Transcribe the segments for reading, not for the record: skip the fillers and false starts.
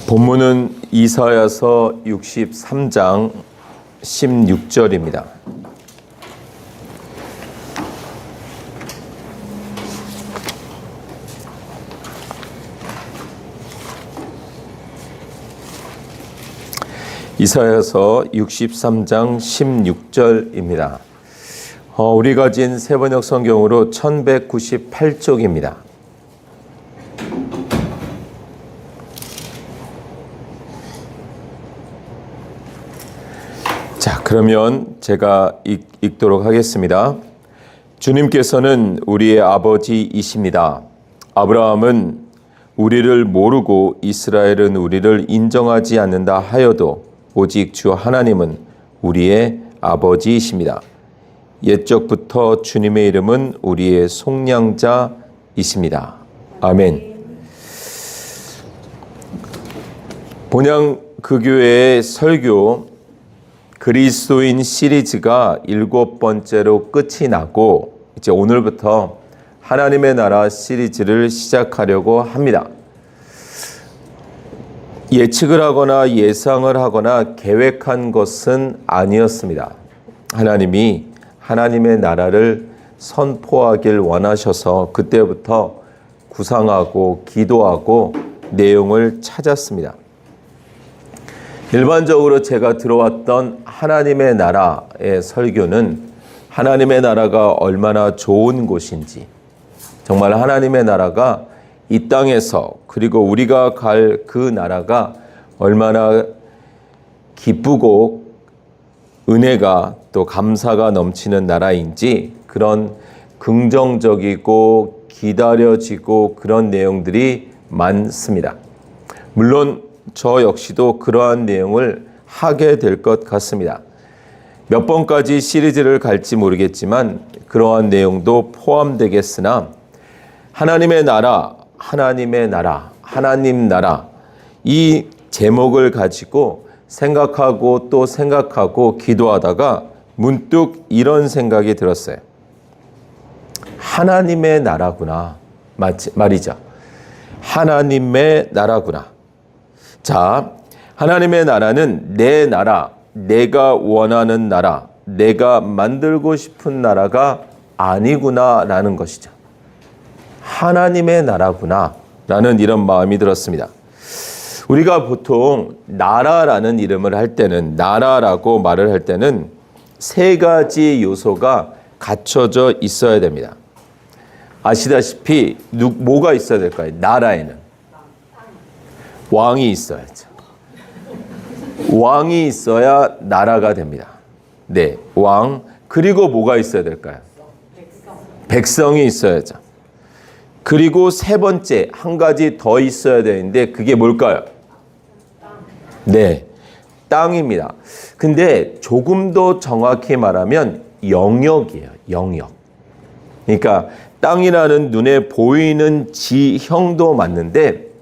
본문은 이사야서 63장 16절입니다. 이사야서 63장 16절입니다. 우리가 진 세번역 성경으로 1198쪽입니다. 자, 그러면 제가 읽도록 하겠습니다. 주님께서는 우리의 아버지이십니다. 아브라함은 우리를 모르고 이스라엘은 우리를 인정하지 않는다 하여도 오직 주 하나님은 우리의 아버지이십니다. 옛적부터 주님의 이름은 우리의 속량자이십니다. 아멘. 본향 그 교회의 설교 그리스도인 시리즈가 7번째로 끝이 나고 이제 오늘부터 하나님의 나라 시리즈를 시작하려고 합니다. 예측을 하거나 예상을 하거나 계획한 것은 아니었습니다. 하나님이 하나님의 나라를 선포하길 원하셔서 그때부터 구상하고 기도하고 내용을 찾았습니다. 일반적으로 제가 들어왔던 하나님의 나라의 설교는 하나님의 나라가 얼마나 좋은 곳인지, 정말 하나님의 나라가 이 땅에서 그리고 우리가 갈 그 나라가 얼마나 기쁘고 은혜가 또 감사가 넘치는 나라인지 그런 긍정적이고 기다려지고 그런 내용들이 많습니다. 물론 저 역시도 그러한 내용을 하게 될 것 같습니다. 몇 번까지 시리즈를 갈지 모르겠지만 그러한 내용도 포함되겠으나 하나님의 나라, 하나님의 나라, 하나님 나라 이 제목을 가지고 생각하고 또 생각하고 기도하다가 문득 이런 생각이 들었어요. 하나님의 나라구나 말이죠. 하나님의 나라구나. 자, 하나님의 나라는 내 나라, 내가 원하는 나라, 내가 만들고 싶은 나라가 아니구나라는 것이죠. 하나님의 나라구나 라는 이런 마음이 들었습니다. 우리가 보통 나라라는 이름을 할 때는, 나라라고 말을 할 때는 세 가지 요소가 갖춰져 있어야 됩니다. 아시다시피 뭐가 있어야 될까요? 나라에는 왕이 있어야죠. 왕이 있어야 나라가 됩니다. 네, 왕. 그리고 뭐가 있어야 될까요? 백성이 있어야죠. 그리고 세 번째 한 가지 더 있어야 되는데 그게 뭘까요? 네, 땅입니다. 근데 조금 더 정확히 말하면 영역이에요. 영역. 그러니까 땅이라는 눈에 보이는 지형도 맞는데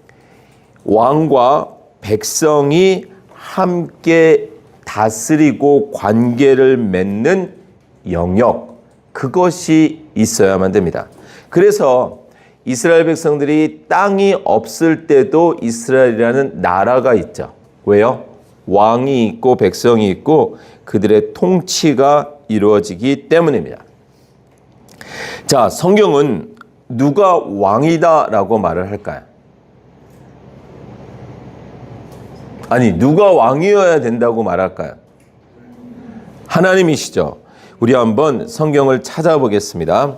왕과 백성이 함께 다스리고 관계를 맺는 영역, 그것이 있어야만 됩니다. 그래서 이스라엘 백성들이 땅이 없을 때도 이스라엘이라는 나라가 있죠. 왜요? 왕이 있고 백성이 있고 그들의 통치가 이루어지기 때문입니다. 자, 성경은 누가 왕이다라고 말을 할까요? 아니, 누가 왕이어야 된다고 말할까요? 하나님이시죠. 우리 한번 성경을 찾아보겠습니다.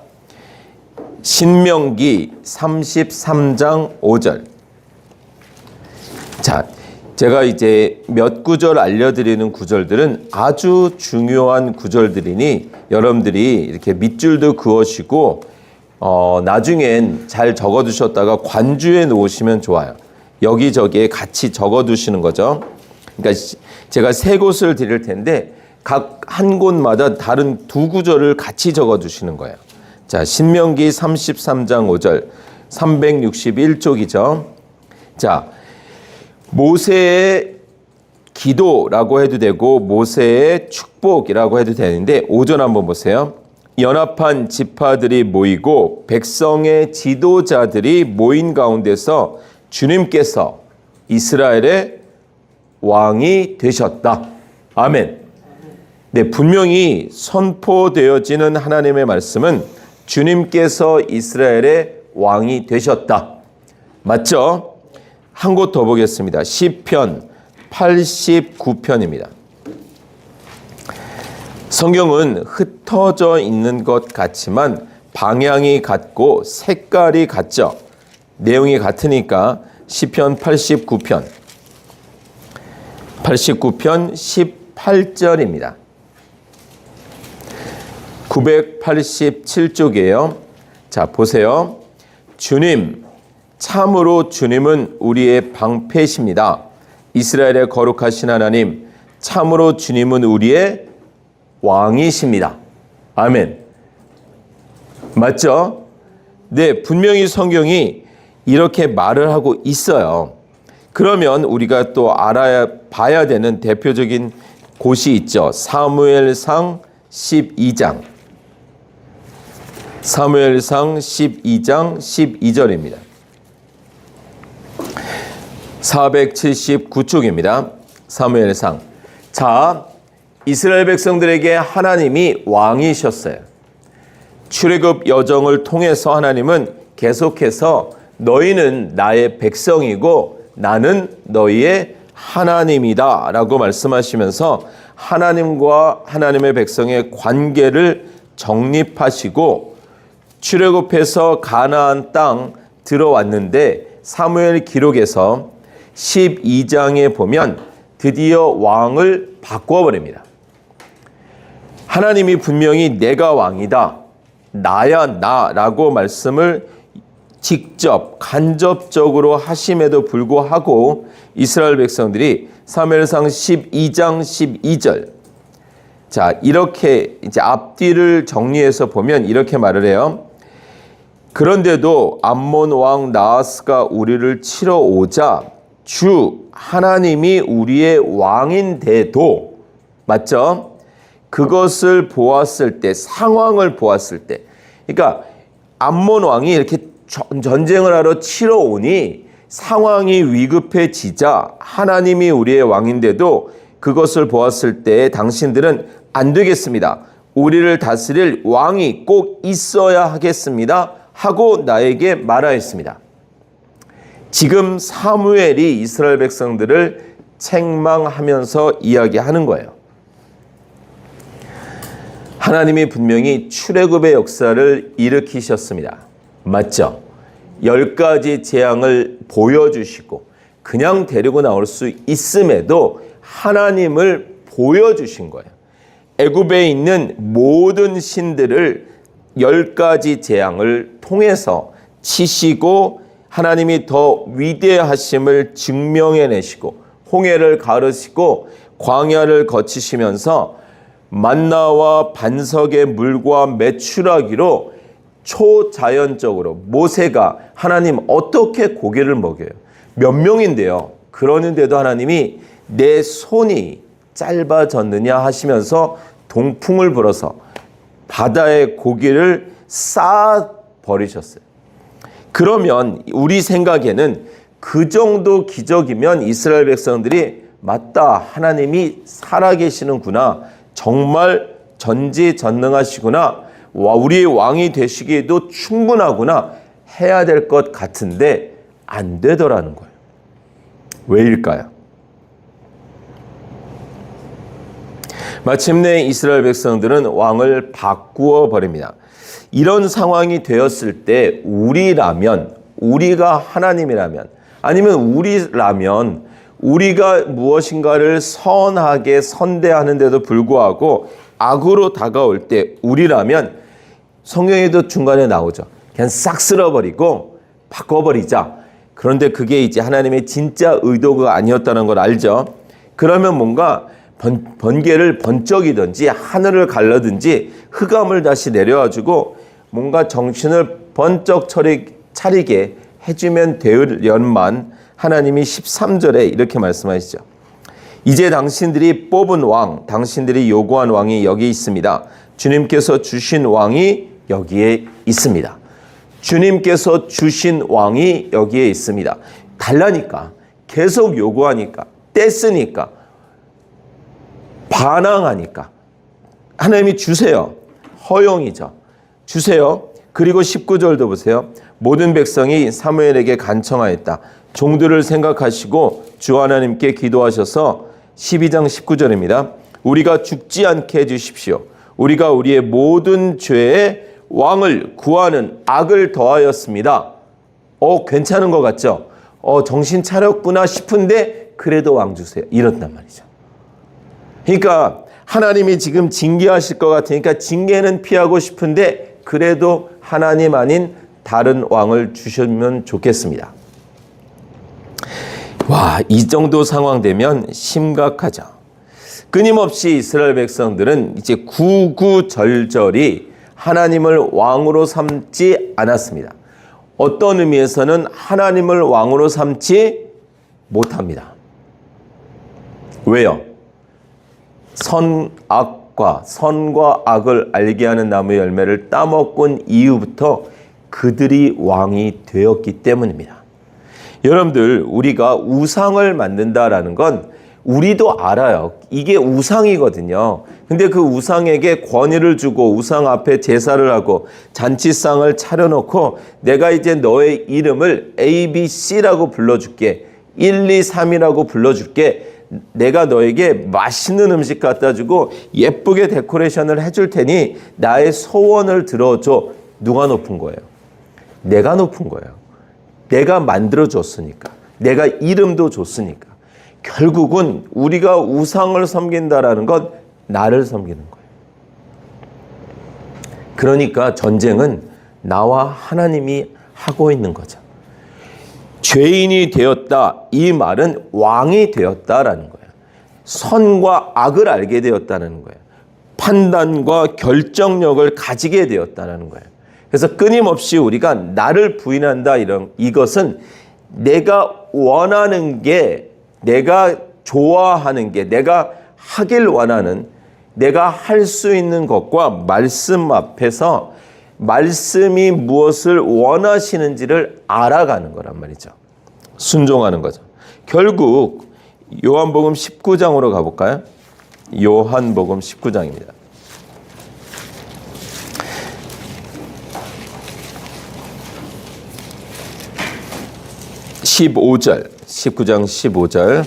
신명기 33장 5절. 자, 제가 이제 몇 구절 알려드리는 구절들은 아주 중요한 구절들이니 여러분들이 이렇게 밑줄도 그으시고 나중엔 잘 적어두셨다가 관주해 놓으시면 좋아요. 여기저기에 같이 적어두시는 거죠. 그러니까 제가 세 곳을 드릴 텐데 각 한 곳마다 다른 두 구절을 같이 적어두시는 거예요. 자, 신명기 33장 5절 361쪽이죠. 자, 모세의 기도라고 해도 되고 모세의 축복이라고 해도 되는데 5절 한번 보세요. 연합한 지파들이 모이고 백성의 지도자들이 모인 가운데서 주님께서 이스라엘의 왕이 되셨다. 아멘. 네, 분명히 선포되어지는 하나님의 말씀은 주님께서 이스라엘의 왕이 되셨다. 맞죠? 한 곳 더 보겠습니다. 시편 89편입니다. 성경은 흩어져 있는 것 같지만 방향이 같고 색깔이 같죠. 내용이 같으니까 시편 89편 18절입니다. 987쪽이에요. 자, 보세요. 주님, 참으로 주님은 우리의 방패십니다. 이스라엘의 거룩하신 하나님, 참으로 주님은 우리의 왕이십니다. 아멘. 맞죠? 네, 분명히 성경이 이렇게 말을 하고 있어요. 그러면 우리가 또 봐야 되는 대표적인 곳이 있죠. 사무엘상 12장. 사무엘상 12장 12절입니다. 479쪽입니다. 사무엘상. 자, 이스라엘 백성들에게 하나님이 왕이셨어요. 출애굽 여정을 통해서 하나님은 계속해서 너희는 나의 백성이고 나는 너희의 하나님이다 라고 말씀하시면서 하나님과 하나님의 백성의 관계를 정립하시고 출애굽해서 가나안 땅 들어왔는데 사무엘 기록에서 12장에 보면 드디어 왕을 바꿔버립니다. 하나님이 분명히 내가 왕이다, 나야 나라고 말씀을 직접 간접적으로 하심에도 불구하고 이스라엘 백성들이 사무엘상 12장 12절, 자, 이렇게 이제 앞뒤를 정리해서 보면 이렇게 말을 해요. 그런데도 암몬 왕 나하스가 우리를 치러 오자 주 하나님이 우리의 왕인데도, 맞죠? 그것을 보았을 때, 상황을 보았을 때, 그러니까 암몬 왕이 이렇게 전쟁을 하러 치러 오니 상황이 위급해지자 하나님이 우리의 왕인데도 그것을 보았을 때 당신들은 안 되겠습니다. 우리를 다스릴 왕이 꼭 있어야 하겠습니다. 하고 나에게 말하였습니다. 지금 사무엘이 이스라엘 백성들을 책망하면서 이야기하는 거예요. 하나님이 분명히 출애굽의 역사를 일으키셨습니다. 맞죠? 10가지 재앙을 보여주시고 그냥 데리고 나올 수 있음에도 하나님을 보여주신 거예요. 애굽에 있는 모든 신들을 10가지 재앙을 통해서 치시고 하나님이 더 위대하심을 증명해내시고 홍해를 가르시고 광야를 거치시면서 만나와 반석의 물과 메추라기로 초자연적으로 모세가 하나님 어떻게 고기를 먹여요? 몇 명인데요. 그러는데도 하나님이 내 손이 짧아졌느냐 하시면서 동풍을 불어서 바다의 고기를 쌓아 버리셨어요. 그러면 우리 생각에는 그 정도 기적이면 이스라엘 백성들이 맞다, 하나님이 살아계시는구나, 정말 전지전능하시구나, 우리의 왕이 되시기에도 충분하구나 해야 될 것 같은데 안 되더라는 거예요. 왜일까요? 마침내 이스라엘 백성들은 왕을 바꾸어 버립니다. 이런 상황이 되었을 때 우리라면, 우리가 하나님이라면, 아니면 우리라면 우리가 무엇인가를 선하게 선대하는데도 불구하고 악으로 다가올 때 우리라면 성경에도 중간에 나오죠. 그냥 싹 쓸어버리고 바꿔버리자. 그런데 그게 이제 하나님의 진짜 의도가 아니었다는 걸 알죠. 그러면 뭔가 번개를 번쩍이든지 하늘을 갈라든지 흑암을 다시 내려와주고 뭔가 정신을 번쩍 차리게 해주면 되려만 하나님이 13절에 이렇게 말씀하시죠. 이제 당신들이 뽑은 왕, 당신들이 요구한 왕이 여기 있습니다. 주님께서 주신 왕이 여기에 있습니다. 주님께서 주신 왕이 여기에 있습니다. 달라니까. 계속 요구하니까, 떼쓰니까, 반항하니까 하나님이 주세요. 허용이죠. 주세요. 그리고 19절도 보세요. 모든 백성이 사무엘에게 간청하였다. 종들을 생각하시고 주 하나님께 기도하셔서 12장 19절입니다. 우리가 죽지 않게 해주십시오. 우리가 우리의 모든 죄에 왕을 구하는 악을 더하였습니다. 괜찮은 것 같죠? 정신 차렸구나 싶은데 그래도 왕 주세요. 이렇단 말이죠. 그러니까 하나님이 지금 징계하실 것 같으니까 징계는 피하고 싶은데 그래도 하나님 아닌 다른 왕을 주시면 좋겠습니다. 와, 이 정도 상황 되면 심각하죠. 끊임없이 이스라엘 백성들은 이제 구구절절히 하나님을 왕으로 삼지 않았습니다. 어떤 의미에서는 하나님을 왕으로 삼지 못합니다. 왜요? 선과 악을 알게 하는 나무의 열매를 따먹은 이후부터 그들이 왕이 되었기 때문입니다. 여러분들, 우리가 우상을 만든다라는 건 우리도 알아요. 이게 우상이거든요. 근데 그 우상에게 권위를 주고 우상 앞에 제사를 하고 잔치상을 차려놓고 내가 이제 너의 이름을 ABC라고 불러줄게. 1, 2, 3이라고 불러줄게. 내가 너에게 맛있는 음식 갖다 주고 예쁘게 데코레이션을 해줄 테니 나의 소원을 들어줘. 누가 높은 거예요? 내가 높은 거예요. 내가 만들어줬으니까. 내가 이름도 줬으니까. 결국은 우리가 우상을 섬긴다라는 건 나를 섬기는 거예요. 그러니까 전쟁은 나와 하나님이 하고 있는 거죠. 죄인이 되었다. 이 말은 왕이 되었다라는 거예요. 선과 악을 알게 되었다는 거예요. 판단과 결정력을 가지게 되었다는 거예요. 그래서 끊임없이 우리가 나를 부인한다 이것은 내가 원하는 게, 내가 좋아하는 게, 내가 하길 원하는, 내가 할 수 있는 것과 말씀 앞에서 말씀이 무엇을 원하시는지를 알아가는 거란 말이죠. 순종하는 거죠. 결국 요한복음 19장으로 가볼까요? 요한복음 19장입니다. 15절, 19장 15절.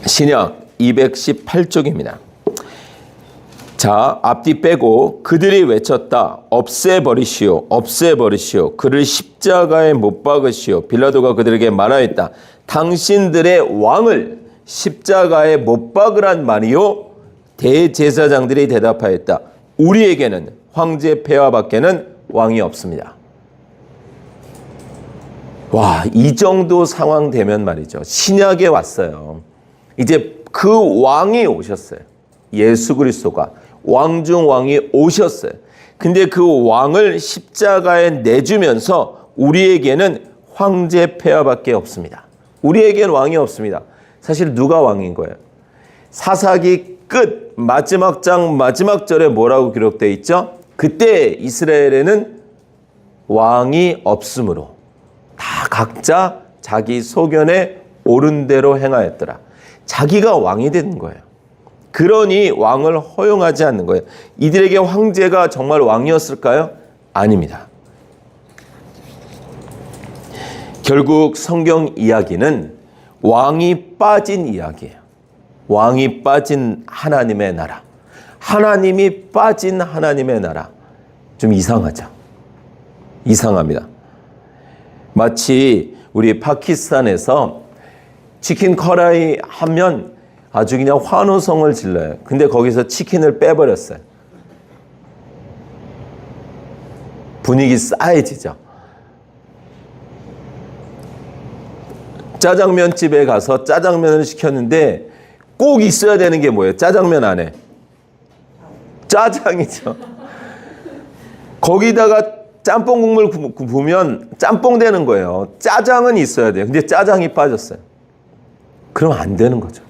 신약 218쪽입니다. 자, 앞뒤 빼고 그들이 외쳤다. 없애버리시오, 없애버리시오. 그를 십자가에 못 박으시오. 빌라도가 그들에게 말하였다. 당신들의 왕을 십자가에 못 박으란 말이요. 대제사장들이 대답하였다. 우리에게는 황제 폐하밖에는 왕이 없습니다. 와, 이 정도 상황 되면 말이죠. 신약에 왔어요. 이제 그 왕이 오셨어요. 예수 그리스도가 왕 중 왕이 오셨어요. 근데 그 왕을 십자가에 내주면서 우리에게는 황제 폐하밖에 없습니다. 우리에게는 왕이 없습니다. 사실 누가 왕인 거예요? 사사기 끝 마지막 장 마지막 절에 뭐라고 기록되어 있죠? 그때 이스라엘에는 왕이 없으므로 다 각자 자기 소견에 옳은 대로 행하였더라. 자기가 왕이 된 거예요. 그러니 왕을 허용하지 않는 거예요. 이들에게 황제가 정말 왕이었을까요? 아닙니다. 결국 성경 이야기는 왕이 빠진 이야기예요. 왕이 빠진 하나님의 나라. 하나님이 빠진 하나님의 나라. 좀 이상하죠? 이상합니다. 마치 우리 파키스탄에서 치킨 커라이 하면 아주 그냥 환호성을 질러요. 근데 거기서 치킨을 빼버렸어요. 분위기 싸해지죠. 짜장면 집에 가서 짜장면을 시켰는데 꼭 있어야 되는 게 뭐예요? 짜장면 안에 짜장이죠. 거기다가 짬뽕 국물 부으면 짬뽕 되는 거예요. 짜장은 있어야 돼요. 근데 짜장이 빠졌어요. 그럼 안 되는 거죠.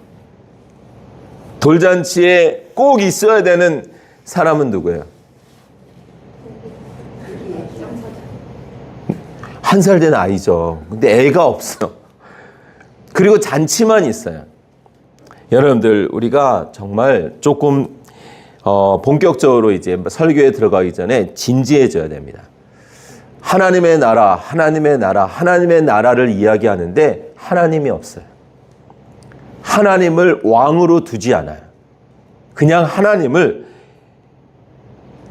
돌잔치에 꼭 있어야 되는 사람은 누구예요? 1살 된 아이죠. 근데 애가 없어. 그리고 잔치만 있어요. 여러분들, 우리가 정말 조금 본격적으로 이제 설교에 들어가기 전에 진지해져야 됩니다. 하나님의 나라, 하나님의 나라, 하나님의 나라를 이야기하는데 하나님이 없어요. 하나님을 왕으로 두지 않아요. 그냥 하나님을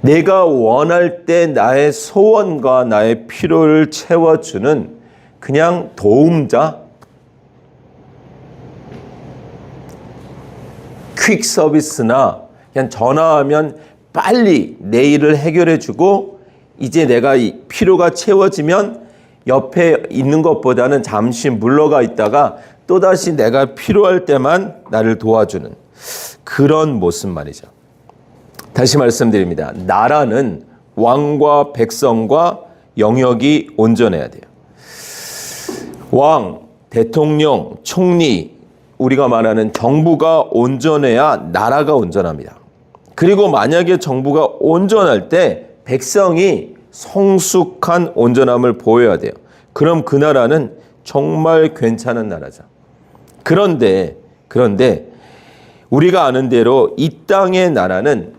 내가 원할 때 나의 소원과 나의 필요를 채워주는 그냥 도움자, 퀵 서비스나 그냥 전화하면 빨리 내 일을 해결해주고 이제 내가 필요가 채워지면 옆에 있는 것보다는 잠시 물러가 있다가 또다시 내가 필요할 때만 나를 도와주는 그런 모습 말이죠. 다시 말씀드립니다. 나라는 왕과 백성과 영역이 온전해야 돼요. 왕, 대통령, 총리, 우리가 말하는 정부가 온전해야 나라가 온전합니다. 그리고 만약에 정부가 온전할 때 백성이 성숙한 온전함을 보여야 돼요. 그럼 그 나라는 정말 괜찮은 나라죠. 그런데 우리가 아는 대로 이 땅의 나라는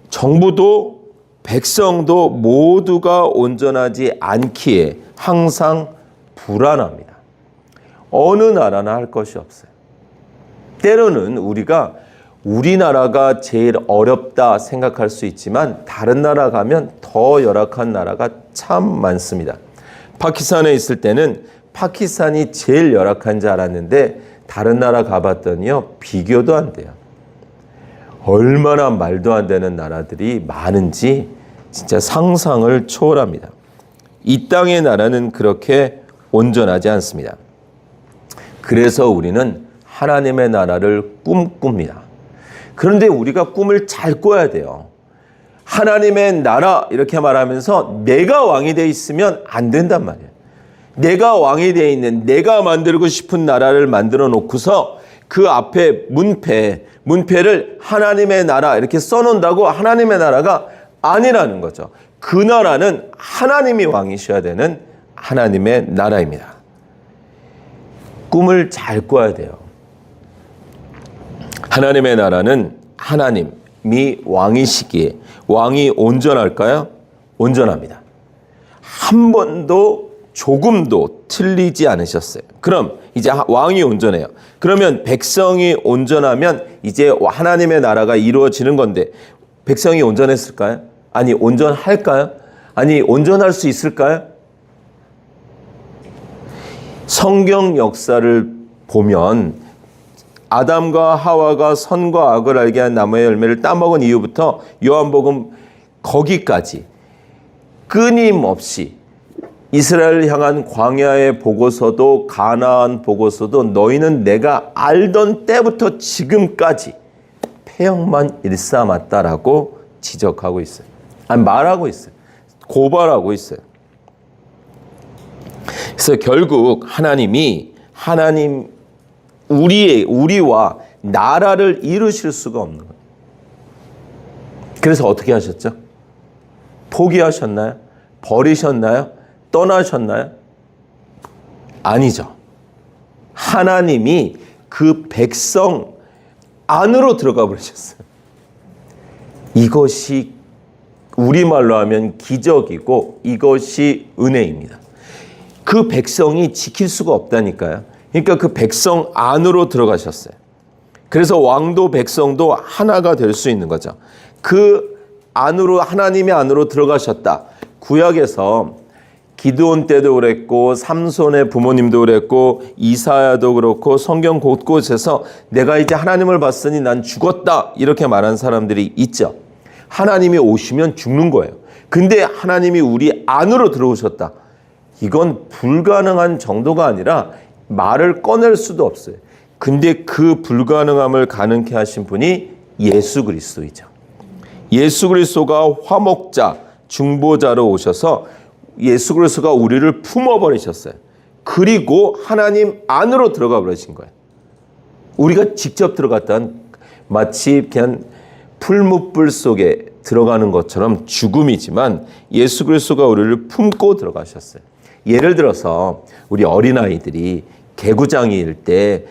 정부도 백성도 모두가 온전하지 않기에 항상 불안합니다. 어느 나라나 할 것이 없어요. 때로는 우리가 우리나라가 제일 어렵다 생각할 수 있지만 다른 나라 가면 더 열악한 나라가 참 많습니다. 파키스탄에 있을 때는 파키스탄이 제일 열악한 줄 알았는데 다른 나라 가봤더니요, 비교도 안 돼요. 얼마나 말도 안 되는 나라들이 많은지 진짜 상상을 초월합니다. 이 땅의 나라는 그렇게 온전하지 않습니다. 그래서 우리는 하나님의 나라를 꿈꿉니다. 그런데 우리가 꿈을 잘 꿔야 돼요. 하나님의 나라 이렇게 말하면서 내가 왕이 돼 있으면 안 된단 말이에요. 내가 왕이 돼 있는 내가 만들고 싶은 나라를 만들어 놓고서 그 앞에 문패를 하나님의 나라 이렇게 써놓는다고 하나님의 나라가 아니라는 거죠. 그 나라는 하나님이 왕이셔야 되는 하나님의 나라입니다. 꿈을 잘 꿔야 돼요. 하나님의 나라는 하나님이 왕이시기에 왕이 온전할까요? 온전합니다. 한 번도 조금도 틀리지 않으셨어요. 그럼 이제 왕이 온전해요. 그러면 백성이 온전하면 이제 하나님의 나라가 이루어지는 건데 백성이 온전했을까요? 아니, 온전할까요? 아니, 온전할 수 있을까요? 성경 역사를 보면 아담과 하와가 선과 악을 알게 한 나무의 열매를 따먹은 이후부터 요한복음 거기까지 끊임없이 이스라엘을 향한 광야의 보고서도 가나안 보고서도 너희는 내가 알던 때부터 지금까지 패역만 일삼았다라고 지적하고 있어요. 아니, 말하고 있어요. 고발하고 있어요. 그래서 결국 우리와 나라를 이루실 수가 없는 거예요. 그래서 어떻게 하셨죠? 포기하셨나요? 버리셨나요? 떠나셨나요? 아니죠. 하나님이 그 백성 안으로 들어가 버리셨어요. 이것이 우리말로 하면 기적이고 이것이 은혜입니다. 그 백성이 지킬 수가 없다니까요. 그러니까 그 백성 안으로 들어가셨어요. 그래서 왕도 백성도 하나가 될 수 있는 거죠. 그 안으로, 하나님의 안으로 들어가셨다. 구약에서 기드온 때도 그랬고 삼손의 부모님도 그랬고 이사야도 그렇고 성경 곳곳에서 내가 이제 하나님을 봤으니 난 죽었다 이렇게 말한 사람들이 있죠. 하나님이 오시면 죽는 거예요. 근데 하나님이 우리 안으로 들어오셨다. 이건 불가능한 정도가 아니라 말을 꺼낼 수도 없어요. 근데 그 불가능함을 가능케 하신 분이 예수 그리스도이죠. 예수 그리스도가 화목자, 중보자로 오셔서 예수 그리스도가 우리를 품어버리셨어요. 그리고 하나님 안으로 들어가 버리신 거예요. 우리가 직접 들어갔던 마치 그냥 풀무불 속에 들어가는 것처럼 죽음이지만 예수 그리스도가 우리를 품고 들어가셨어요. 예를 들어서 우리 어린아이들이 개구장이일 때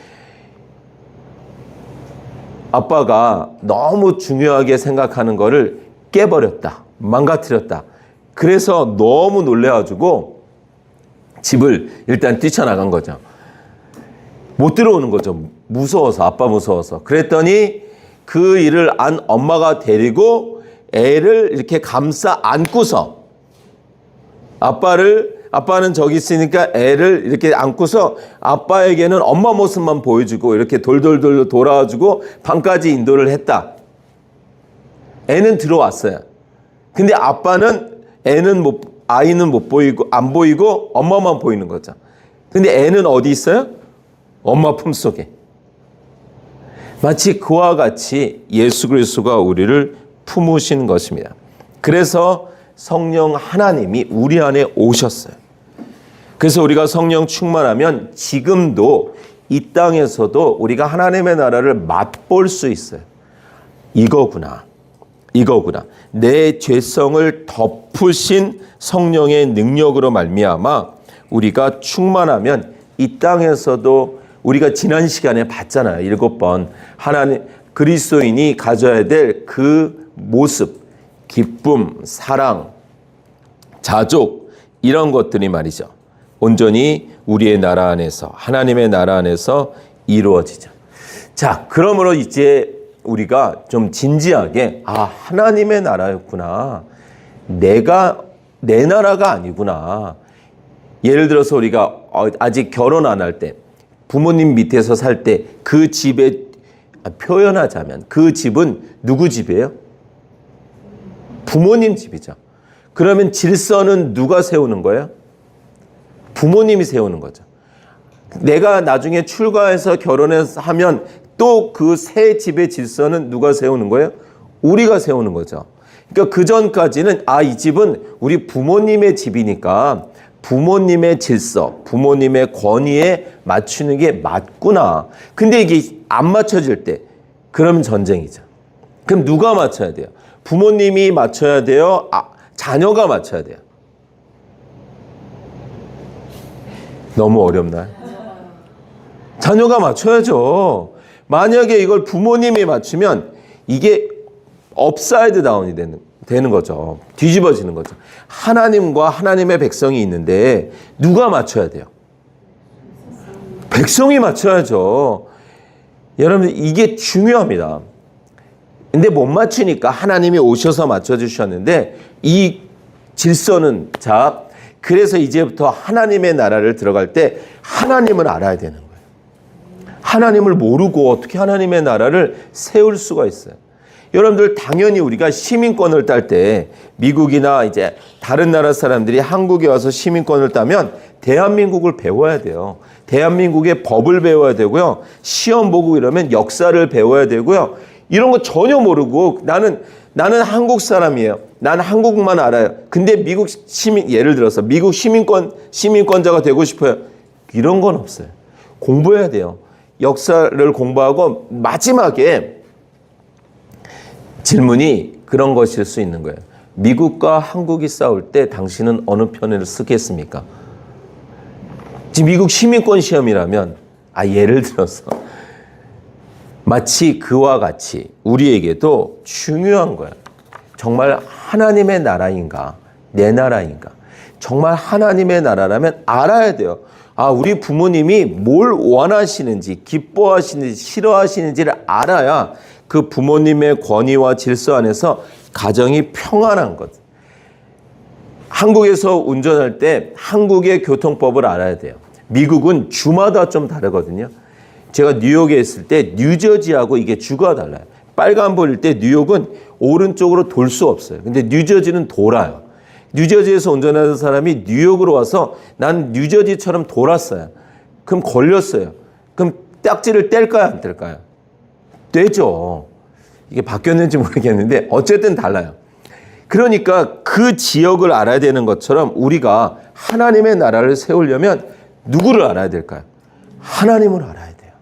아빠가 너무 중요하게 생각하는 거를 깨버렸다, 망가뜨렸다. 그래서 너무 놀래가지고 집을 일단 뛰쳐나간 거죠. 못 들어오는 거죠. 무서워서, 아빠 무서워서. 그랬더니 그 일을 안 엄마가 데리고 애를 이렇게 감싸 안고서 아빠는 저기 있으니까 애를 이렇게 안고서 아빠에게는 엄마 모습만 보여주고 이렇게 돌돌돌 돌아와주고 방까지 인도를 했다. 애는 들어왔어요. 근데 아이는 못 보이고 안 보이고 엄마만 보이는 거죠. 근데 애는 어디 있어요? 엄마 품속에. 마치 그와 같이 예수 그리스도가 우리를 품으신 것입니다. 그래서 성령 하나님이 우리 안에 오셨어요. 그래서 우리가 성령 충만하면 지금도 이 땅에서도 우리가 하나님의 나라를 맛볼 수 있어요. 이거구나. 내 죄성을 덮으신 성령의 능력으로 말미암아 우리가 충만하면 이 땅에서도 우리가 지난 시간에 봤잖아요. 7번. 하나님 그리스도인이 가져야 될 그 모습, 기쁨, 사랑, 자족 이런 것들이 말이죠. 온전히 우리의 나라 안에서 하나님의 나라 안에서 이루어지죠. 자, 그러므로 이제 우리가 좀 진지하게 하나님의 나라였구나. 내 나라가 아니구나. 예를 들어서 우리가 아직 결혼 안 할 때 부모님 밑에서 살 때 그 집에 표현하자면 그 집은 누구 집이에요? 부모님 집이죠. 그러면 질서는 누가 세우는 거예요? 부모님이 세우는 거죠. 내가 나중에 출가해서 결혼해서 하면 또 그 새 집의 질서는 누가 세우는 거예요? 우리가 세우는 거죠. 그러니까 그 전까지는 이 집은 우리 부모님의 집이니까 부모님의 질서, 부모님의 권위에 맞추는 게 맞구나. 근데 이게 안 맞춰질 때 그러면 전쟁이죠. 그럼 누가 맞춰야 돼요? 부모님이 맞춰야 돼요? 자녀가 맞춰야 돼요? 너무 어렵나요? 자녀가 맞춰야죠. 만약에 이걸 부모님이 맞추면 이게 업사이드 다운이 되는 거죠. 뒤집어지는 거죠. 하나님과 하나님의 백성이 있는데 누가 맞춰야 돼요? 백성이 맞춰야죠. 여러분 이게 중요합니다. 근데 못 맞추니까 하나님이 오셔서 맞춰주셨는데 이 질서는 그래서 이제부터 하나님의 나라를 들어갈 때 하나님을 알아야 되는 거예요. 하나님을 모르고 어떻게 하나님의 나라를 세울 수가 있어요. 여러분들 당연히 우리가 시민권을 딸 때 미국이나 이제 다른 나라 사람들이 한국에 와서 시민권을 따면 대한민국을 배워야 돼요. 대한민국의 법을 배워야 되고요. 시험 보고 이러면 역사를 배워야 되고요. 이런 거 전혀 모르고 나는 한국 사람이에요. 나는 한국만 알아요. 근데 미국 예를 들어서 미국 시민권자가 되고 싶어요. 이런 건 없어요. 공부해야 돼요. 역사를 공부하고 마지막에 질문이 그런 것일 수 있는 거예요. 미국과 한국이 싸울 때 당신은 어느 편을 쓰겠습니까? 지금 미국 시민권 시험이라면 예를 들어서 마치 그와 같이 우리에게도 중요한 거예요. 정말 하나님의 나라인가? 내 나라인가? 정말 하나님의 나라라면 알아야 돼요. 우리 부모님이 뭘 원하시는지, 기뻐하시는지, 싫어하시는지를 알아야 그 부모님의 권위와 질서 안에서 가정이 평안한 것. 한국에서 운전할 때 한국의 교통법을 알아야 돼요. 미국은 주마다 좀 다르거든요. 제가 뉴욕에 있을 때 뉴저지하고 이게 주가 달라요. 빨간불일 때 뉴욕은 오른쪽으로 돌 수 없어요. 근데 뉴저지는 돌아요. 뉴저지에서 운전하는 사람이 뉴욕으로 와서 난 뉴저지처럼 돌았어요. 그럼 걸렸어요. 그럼 딱지를 뗄까요? 안 뗄까요? 떼죠. 이게 바뀌었는지 모르겠는데 어쨌든 달라요. 그러니까 그 지역을 알아야 되는 것처럼 우리가 하나님의 나라를 세우려면 누구를 알아야 될까요? 하나님을 알아야 돼요.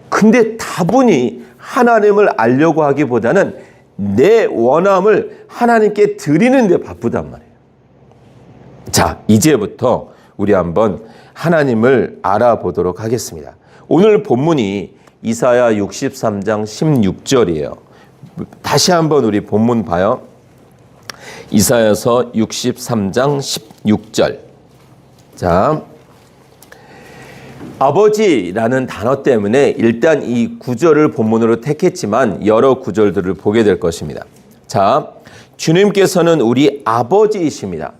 근데 다분히 하나님을 알려고 하기보다는 내 원함을 하나님께 드리는 데 바쁘단 말이에요. 자, 이제부터 우리 한번 하나님을 알아보도록 하겠습니다. 오늘 본문이 이사야 63장 16절이에요. 다시 한번 우리 본문 봐요. 이사야서 63장 16절. 자, 아버지라는 단어 때문에 일단 이 구절을 본문으로 택했지만 여러 구절들을 보게 될 것입니다. 자, 주님께서는 우리 아버지이십니다.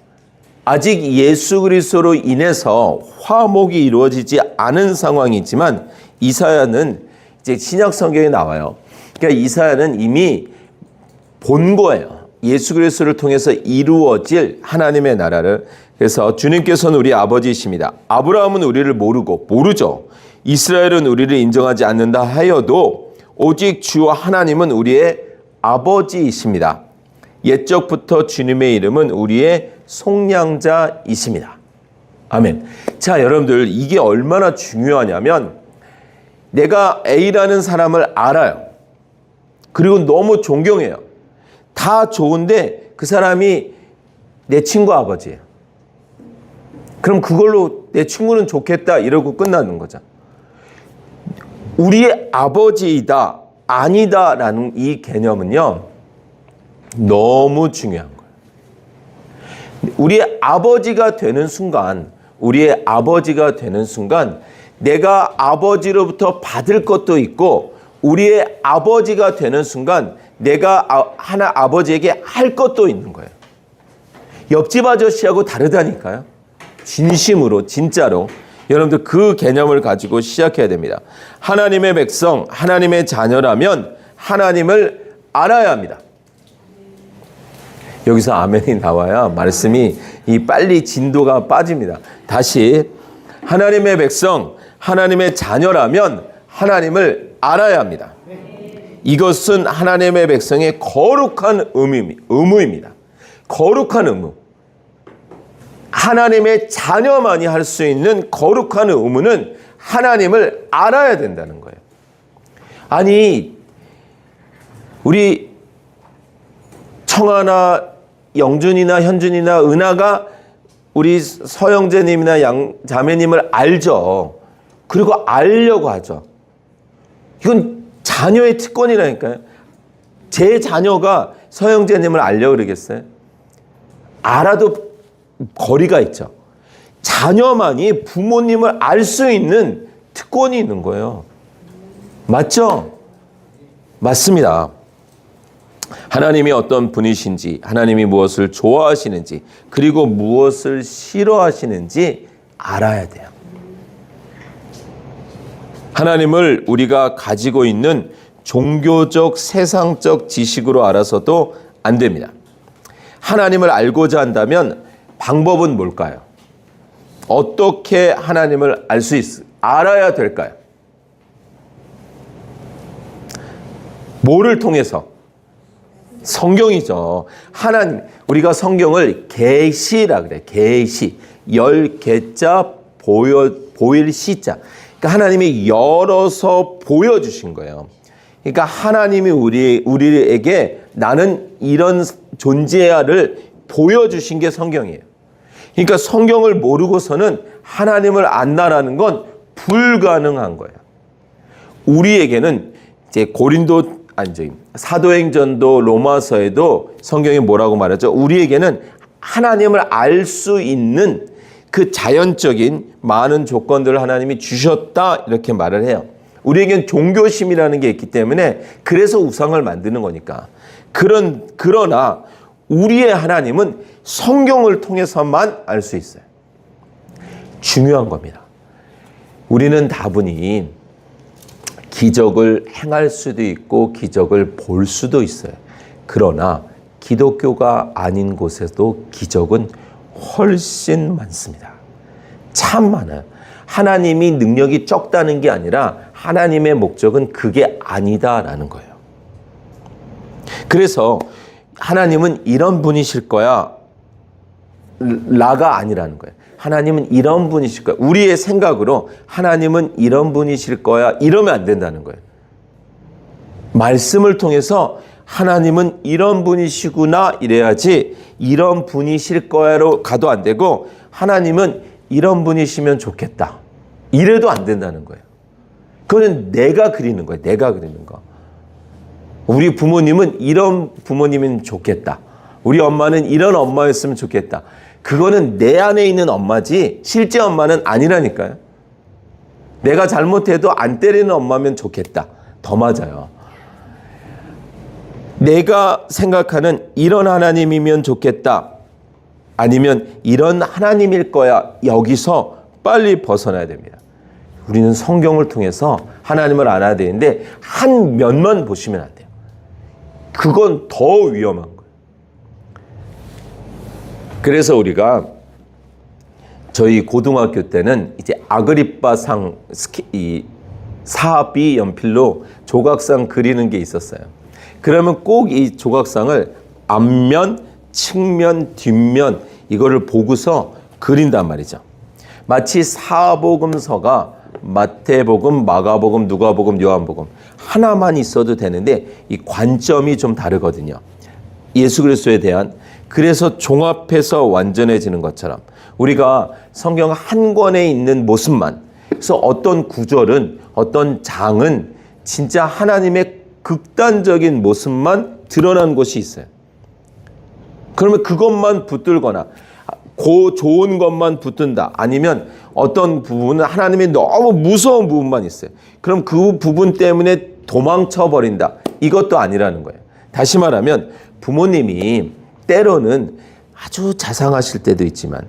아직 예수 그리스도로 인해서 화목이 이루어지지 않은 상황이지만 이사야는 이제 신약 성경에 나와요. 그러니까 이사야는 이미 본 거예요. 예수 그리스도를 통해서 이루어질 하나님의 나라를. 그래서 주님께서는 우리 아버지이십니다. 아브라함은 우리를 모르죠. 이스라엘은 우리를 인정하지 않는다 하여도 오직 주 하나님은 우리의 아버지이십니다. 옛적부터 주님의 이름은 우리의 속량자이십니다. 아멘. 자, 여러분들, 이게 얼마나 중요하냐면 내가 A라는 사람을 알아요. 그리고 너무 존경해요. 다 좋은데 그 사람이 내 친구 아버지예요. 그럼 그걸로 내 친구는 좋겠다 이러고 끝나는 거죠. 우리의 아버지이다, 아니다라는 이 개념은요, 너무 중요한 거예요. 우리의 아버지가 되는 순간, 내가 아버지로부터 받을 것도 있고, 우리의 아버지가 되는 순간 내가 하나 아버지에게 할 것도 있는 거예요. 옆집 아저씨하고 다르다니까요. 진심으로, 진짜로. 여러분들 그 개념을 가지고 시작해야 됩니다. 하나님의 백성, 하나님의 자녀라면 하나님을 알아야 합니다. 여기서 아멘이 나와야 말씀이 빨리 진도가 빠집니다. 다시, 하나님의 백성, 하나님의 자녀라면 하나님을 알아야 합니다. 이것은 하나님의 백성의 거룩한 의무입니다. 거룩한 의무. 하나님의 자녀만이 할 수 있는 거룩한 의무는 하나님을 알아야 된다는 거예요. 아니, 우리 청아나 영준이나 현준이나 은하가 우리 서영재님이나 양자매님을 알죠. 그리고 알려고 하죠. 이건 자녀의 특권이라니까요. 제 자녀가 서영재님을 알려고 그러겠어요? 알아도 거리가 있죠. 자녀만이 부모님을 알 수 있는 특권이 있는 거예요. 맞죠? 맞습니다. 하나님이 어떤 분이신지, 하나님이 무엇을 좋아하시는지, 그리고 무엇을 싫어하시는지 알아야 돼요. 하나님을 우리가 가지고 있는 종교적, 세상적 지식으로 알아서도 안 됩니다. 하나님을 알고자 한다면 방법은 뭘까요? 어떻게 하나님을 알아야 될까요? 뭐를 통해서? 성경이죠. 하나님, 우리가 성경을 계시라 그래. 계시. 열 개자 보일 시자. 그러니까 하나님이 열어서 보여주신 거예요. 그러니까 하나님이 우리에게 나는 이런 존재야를 보여주신 게 성경이에요. 그러니까 성경을 모르고서는 하나님을 안다라는 건 불가능한 거예요. 우리에게는 이제 사도행전도 로마서에도 성경이 뭐라고 말하죠? 우리에게는 하나님을 알 수 있는 그 자연적인 많은 조건들을 하나님이 주셨다 이렇게 말을 해요. 우리에겐 종교심이라는 게 있기 때문에 그래서 우상을 만드는 거니까. 그러나 우리의 하나님은 성경을 통해서만 알 수 있어요. 중요한 겁니다. 우리는 다분히 기적을 행할 수도 있고 기적을 볼 수도 있어요. 그러나 기독교가 아닌 곳에도 기적은 훨씬 많습니다. 참 많아요. 하나님이 능력이 적다는 게 아니라 하나님의 목적은 그게 아니다라는 거예요. 그래서 하나님은 이런 분이실 거야 라가 아니라는 거예요. 하나님은 이런 분이실 거야. 우리의 생각으로 하나님은 이런 분이실 거야 이러면 안 된다는 거예요. 말씀을 통해서 하나님은 이런 분이시구나 이래야지 이런 분이실 거야로 가도 안 되고 하나님은 이런 분이시면 좋겠다 이래도 안 된다는 거예요. 그거는 내가 그리는 거예요. 내가 그리는 거. 우리 부모님은 이런 부모님이면 좋겠다. 우리 엄마는 이런 엄마였으면 좋겠다. 그거는 내 안에 있는 엄마지 실제 엄마는 아니라니까요. 내가 잘못해도 안 때리는 엄마면 좋겠다. 더 맞아요. 내가 생각하는 이런 하나님이면 좋겠다. 아니면 이런 하나님일 거야. 여기서 빨리 벗어나야 됩니다. 우리는 성경을 통해서 하나님을 알아야 되는데 한 면만 보시면 안 돼요. 그건 더 위험한 거예요. 그래서 우리가 저희 고등학교 때는 이제 아그리빠상 이 사비 연필로 조각상 그리는 게 있었어요. 그러면 꼭 이 조각상을 앞면, 측면, 뒷면 이거를 보고서 그린단 말이죠. 마치 사복음서가 마태복음, 마가복음, 누가복음, 요한복음 하나만 있어도 되는데 이 관점이 좀 다르거든요. 예수 그리스도에 대한 그래서 종합해서 완전해지는 것처럼 우리가 성경 한 권에 있는 모습만 그래서 어떤 구절은 어떤 장은 진짜 하나님의 극단적인 모습만 드러난 곳이 있어요. 그러면 그것만 붙들거나 그 좋은 것만 붙든다. 아니면 어떤 부분은 하나님이 너무 무서운 부분만 있어요. 그럼 그 부분 때문에 도망쳐버린다. 이것도 아니라는 거예요. 다시 말하면 부모님이 때로는 아주 자상하실 때도 있지만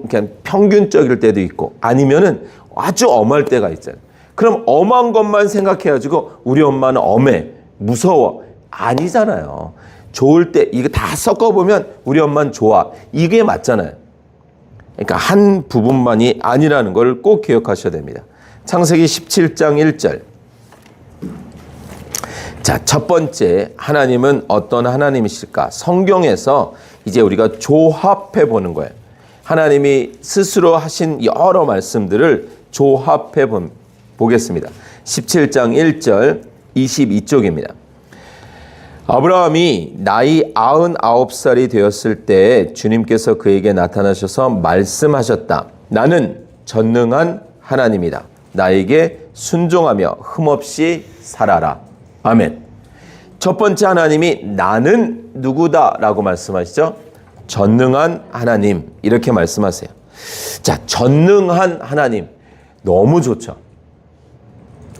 그냥 평균적일 때도 있고 아니면은 아주 엄할 때가 있잖아요. 그럼 엄한 것만 생각해가지고 우리 엄마는 엄해, 무서워. 아니잖아요. 좋을 때 이거 다 섞어보면 우리 엄마는 좋아. 이게 맞잖아요. 그러니까 한 부분만이 아니라는 걸 꼭 기억하셔야 됩니다. 창세기 17장 1절. 자, 첫 번째 하나님은 어떤 하나님이실까? 성경에서 이제 우리가 조합해 보는 거예요. 하나님이 스스로 하신 여러 말씀들을 조합해 보겠습니다. 17장 1절 22쪽입니다. 아브라함이 나이 99살이 되었을 때 주님께서 그에게 나타나셔서 말씀하셨다. 나는 전능한 하나님이다. 나에게 순종하며 흠없이 살아라. 아멘. 첫 번째 하나님이 나는 누구다 라고 말씀하시죠. 전능한 하나님 이렇게 말씀하세요. 자, 전능한 하나님 너무 좋죠.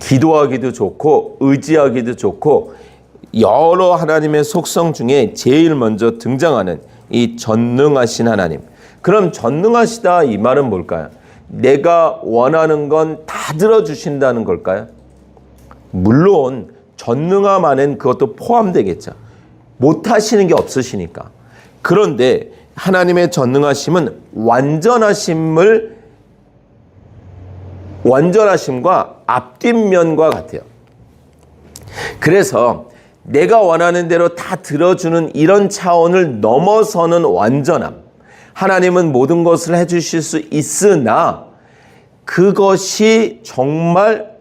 기도하기도 좋고 의지하기도 좋고 여러 하나님의 속성 중에 제일 먼저 등장하는 이 전능하신 하나님. 그럼 전능하시다 이 말은 뭘까요? 내가 원하는 건 다 들어주신다는 걸까요? 물론 전능함 안엔 그것도 포함되겠죠. 못하시는 게 없으시니까. 그런데 하나님의 전능하심은 완전하심과 앞뒷면과 같아요. 그래서 내가 원하는 대로 다 들어주는 이런 차원을 넘어서는 완전함. 하나님은 모든 것을 해주실 수 있으나 그것이 정말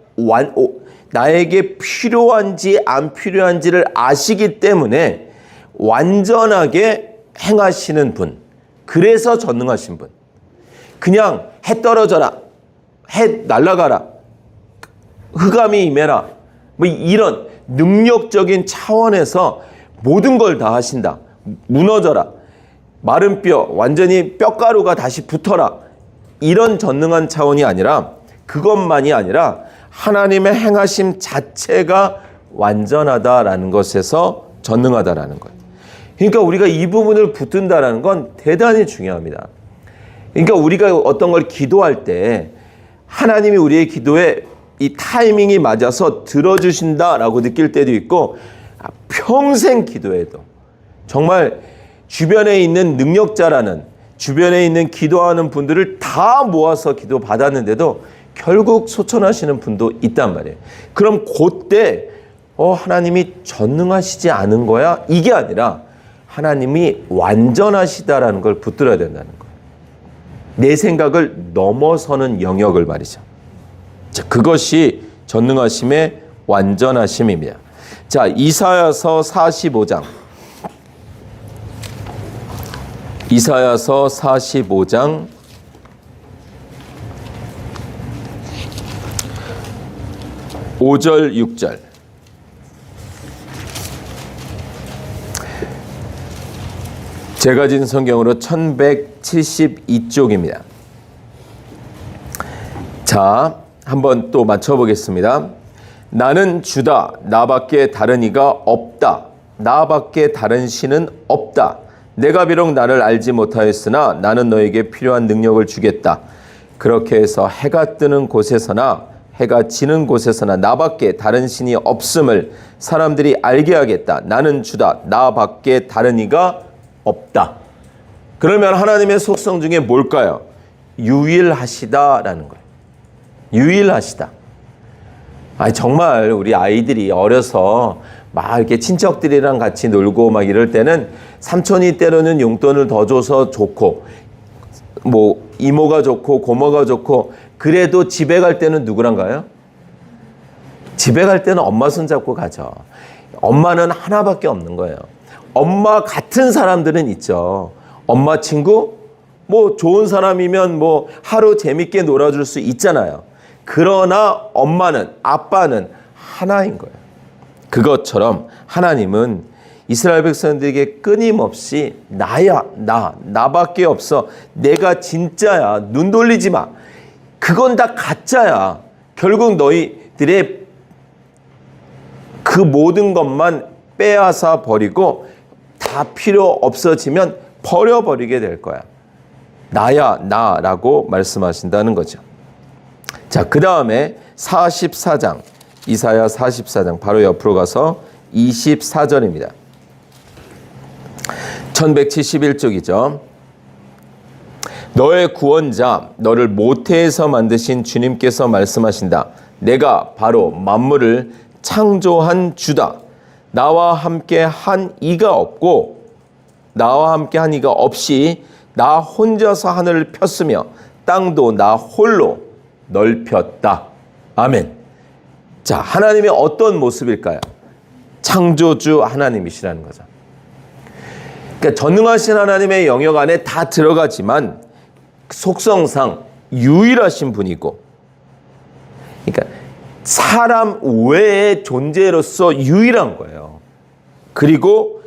나에게 필요한지 안 필요한지를 아시기 때문에 완전하게 행하시는 분. 그래서 전능하신 분. 그냥 해 떨어져라. 해 날아가라. 흑암이 임해라. 뭐 이런 능력적인 차원에서 모든 걸 다 하신다. 무너져라. 마른 뼈, 완전히 뼈가루가 다시 붙어라. 이런 전능한 차원이 아니라 그것만이 아니라 하나님의 행하심 자체가 완전하다라는 것에서 전능하다라는 거예요. 그러니까 우리가 이 부분을 붙든다라는 건 대단히 중요합니다. 그러니까 우리가 어떤 걸 기도할 때 하나님이 우리의 기도에 이 타이밍이 맞아서 들어주신다라고 느낄 때도 있고 평생 기도해도 정말 주변에 있는 능력자라는 주변에 있는 기도하는 분들을 다 모아서 기도 받았는데도 결국 소천하시는 분도 있단 말이에요. 그럼 그때 하나님이 전능하시지 않은 거야? 이게 아니라 하나님이 완전하시다라는 걸 붙들어야 된다는 거예요. 내 생각을 넘어서는 영역을 말이죠. 자, 그것이 전능하심의 완전하심입니다. 자, 이사야서 45장. 이사야서 45장 5절 6절. 제가 진 성경으로 1172쪽입니다. 자, 한번 또 맞춰보겠습니다. 나는 주다. 나밖에 다른 이가 없다. 나밖에 다른 신은 없다. 내가 비록 나를 알지 못하였으나 나는 너에게 필요한 능력을 주겠다. 그렇게 해서 해가 뜨는 곳에서나 해가 지는 곳에서나 나밖에 다른 신이 없음을 사람들이 알게 하겠다. 나는 주다. 나밖에 다른 이가 없다. 그러면 하나님의 속성 중에 뭘까요? 유일하시다라는 거예요. 유일하시다. 정말 우리 아이들이 어려서 막 이렇게 친척들이랑 같이 놀고 막 이럴 때는 삼촌이 때로는 용돈을 더 줘서 좋고, 뭐 이모가 좋고 고모가 좋고, 그래도 집에 갈 때는 누구랑 가요? 집에 갈 때는 엄마 손 잡고 가죠. 엄마는 하나밖에 없는 거예요. 엄마 같은 사람들은 있죠. 엄마 친구? 뭐 좋은 사람이면 뭐 하루 재밌게 놀아줄 수 있잖아요. 그러나 엄마는, 아빠는 하나인 거예요. 그것처럼 하나님은 이스라엘 백성들에게 끊임없이 나야, 나밖에 없어. 내가 진짜야. 눈 돌리지 마. 그건 다 가짜야. 결국 너희들의 그 모든 것만 빼앗아 버리고 다 필요 없어지면 버려버리게 될 거야. 나야, 나라고 말씀하신다는 거죠. 자, 그 다음에 44장, 이사야 44장 바로 옆으로 가서 24절입니다. 1171쪽이죠. 너의 구원자, 너를 모태에서 만드신 주님께서 말씀하신다. 내가 바로 만물을 창조한 주다. 나와 함께 한 이가 없고 나와 함께 한 이가 없이 나 혼자서 하늘을 폈으며 땅도 나 홀로 넓혔다. 아멘. 자, 하나님의 어떤 모습일까요? 창조주 하나님이시라는 거죠. 그러니까 전능하신 하나님의 영역 안에 다 들어가지만 속성상 유일하신 분이고, 그러니까 사람 외의 존재로서 유일한 거예요. 그리고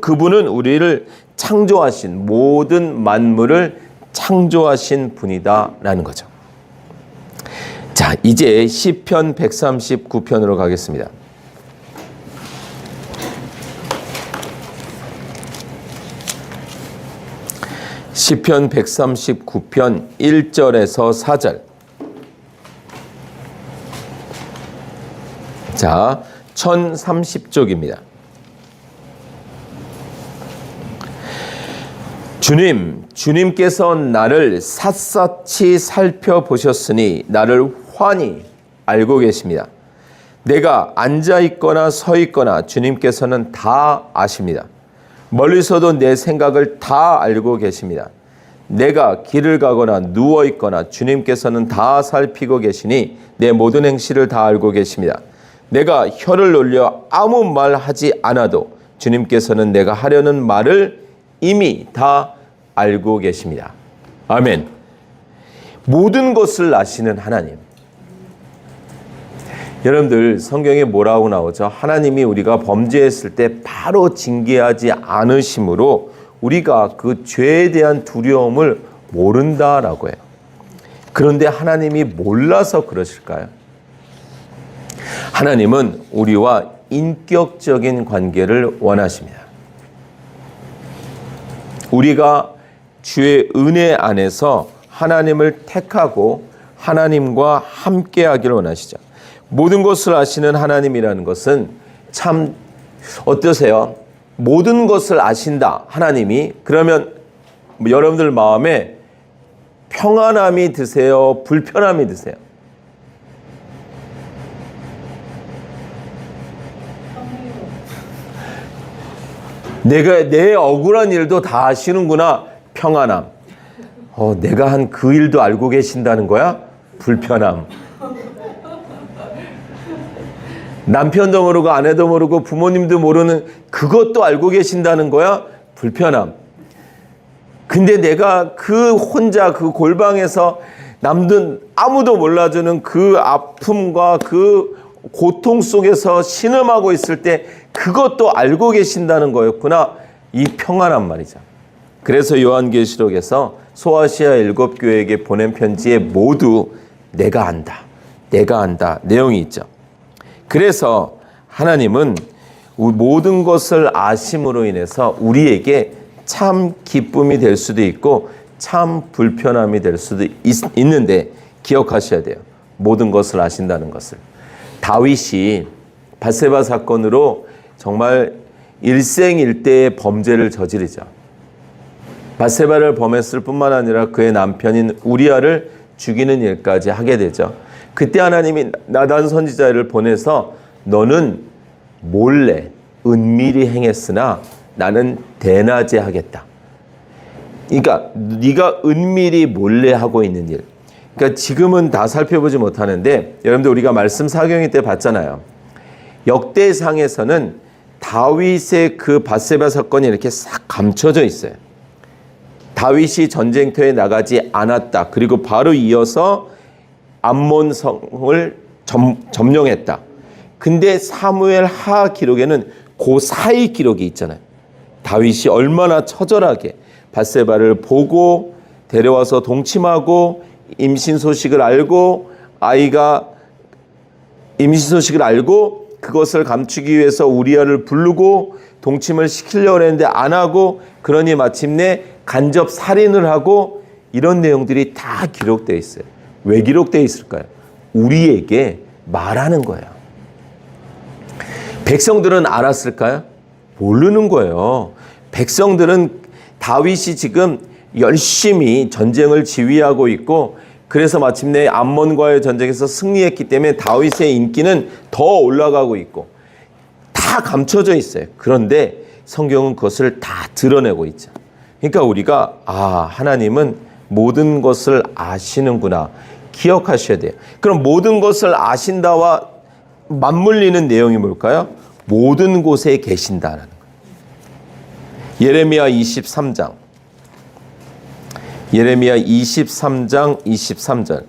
그분은 우리를 창조하신, 모든 만물을 창조하신 분이다라는 거죠. 자, 이제 시편 139편으로 가겠습니다. 시편 139편 1절에서 4절. 자, 1030쪽입니다. 주님께서 나를 샅샅이 살펴보셨으니 나를 환히 알고 계십니다. 내가 앉아 있거나 서 있거나 주님께서는 다 아십니다. 멀리서도 내 생각을 다 알고 계십니다. 내가 길을 가거나 누워 있거나 주님께서는 다 살피고 계시니 내 모든 행실을 다 알고 계십니다. 내가 혀를 놀려 아무 말 하지 않아도 주님께서는 내가 하려는 말을 이미 다 알고 계십니다. 아멘. 모든 것을 아시는 하나님. 여러분들 성경에 뭐라고 나오죠? 하나님이 우리가 범죄했을 때 바로 징계하지 않으심으로 우리가 그 죄에 대한 두려움을 모른다라고 해요. 그런데 하나님이 몰라서 그러실까요? 하나님은 우리와 인격적인 관계를 원하십니다. 우리가 주의 은혜 안에서 하나님을 택하고 하나님과 함께하기를 원하시죠. 모든 것을 아시는 하나님이라는 것은 참 어떠세요? 모든 것을 아신다 하나님이. 그러면 여러분들 마음에 평안함이 드세요? 불편함이 드세요? 내 억울한 일도 다 아시는구나. 평안함. 내가 한 그 일도 알고 계신다는 거야? 불편함. 남편도 모르고 아내도 모르고 부모님도 모르는 그것도 알고 계신다는 거야? 불편함. 근데 내가 그 혼자 그 골방에서 남들 아무도 몰라주는 그 아픔과 그 고통 속에서 신음하고 있을 때 그것도 알고 계신다는 거였구나. 이 평안한 말이죠. 그래서 요한계시록에서 소아시아 7교회에게 보낸 편지에 모두 내가 안다, 내가 안다 내용이 있죠. 그래서 하나님은 모든 것을 아심으로 인해서 우리에게 참 기쁨이 될 수도 있고 참 불편함이 될 수도 있는데 기억하셔야 돼요. 모든 것을 아신다는 것을. 다윗이 밧세바 사건으로 정말 일생일대의 범죄를 저지르죠. 밧세바를 범했을 뿐만 아니라 그의 남편인 우리아를 죽이는 일까지 하게 되죠. 그때 하나님이 나단 선지자를 보내서 너는 몰래 은밀히 행했으나 나는 대낮에 하겠다. 그러니까 네가 은밀히 몰래 하고 있는 일. 그러니까 지금은 다 살펴보지 못하는데 여러분들 우리가 말씀 사경이 때 봤잖아요. 역대상에서는 다윗의 그 밧세바 사건이 이렇게 싹 감춰져 있어요. 다윗이 전쟁터에 나가지 않았다. 그리고 바로 이어서 암몬성을 점령했다. 근데 사무엘 하 기록에는 그 사이 기록이 있잖아요. 다윗이 얼마나 처절하게 밧세바를 보고 데려와서 동침하고 임신 소식을 알고 아이가 임신 소식을 알고 그것을 감추기 위해서 우리아를 부르고 동침을 시키려고 했는데 안 하고 그러니 마침내 간접 살인을 하고 이런 내용들이 다 기록되어 있어요. 왜 기록되어 있을까요? 우리에게 말하는 거예요. 백성들은 알았을까요? 모르는 거예요. 백성들은 다윗이 지금 열심히 전쟁을 지휘하고 있고 그래서 마침내 암몬과의 전쟁에서 승리했기 때문에 다윗의 인기는 더 올라가고 있고 다 감춰져 있어요. 그런데 성경은 그것을 다 드러내고 있죠. 그러니까 우리가 하나님은 모든 것을 아시는구나 기억하셔야 돼요. 그럼 모든 것을 아신다와 맞물리는 내용이 뭘까요? 모든 곳에 계신다라는 거예요. 예레미야 23장 23절.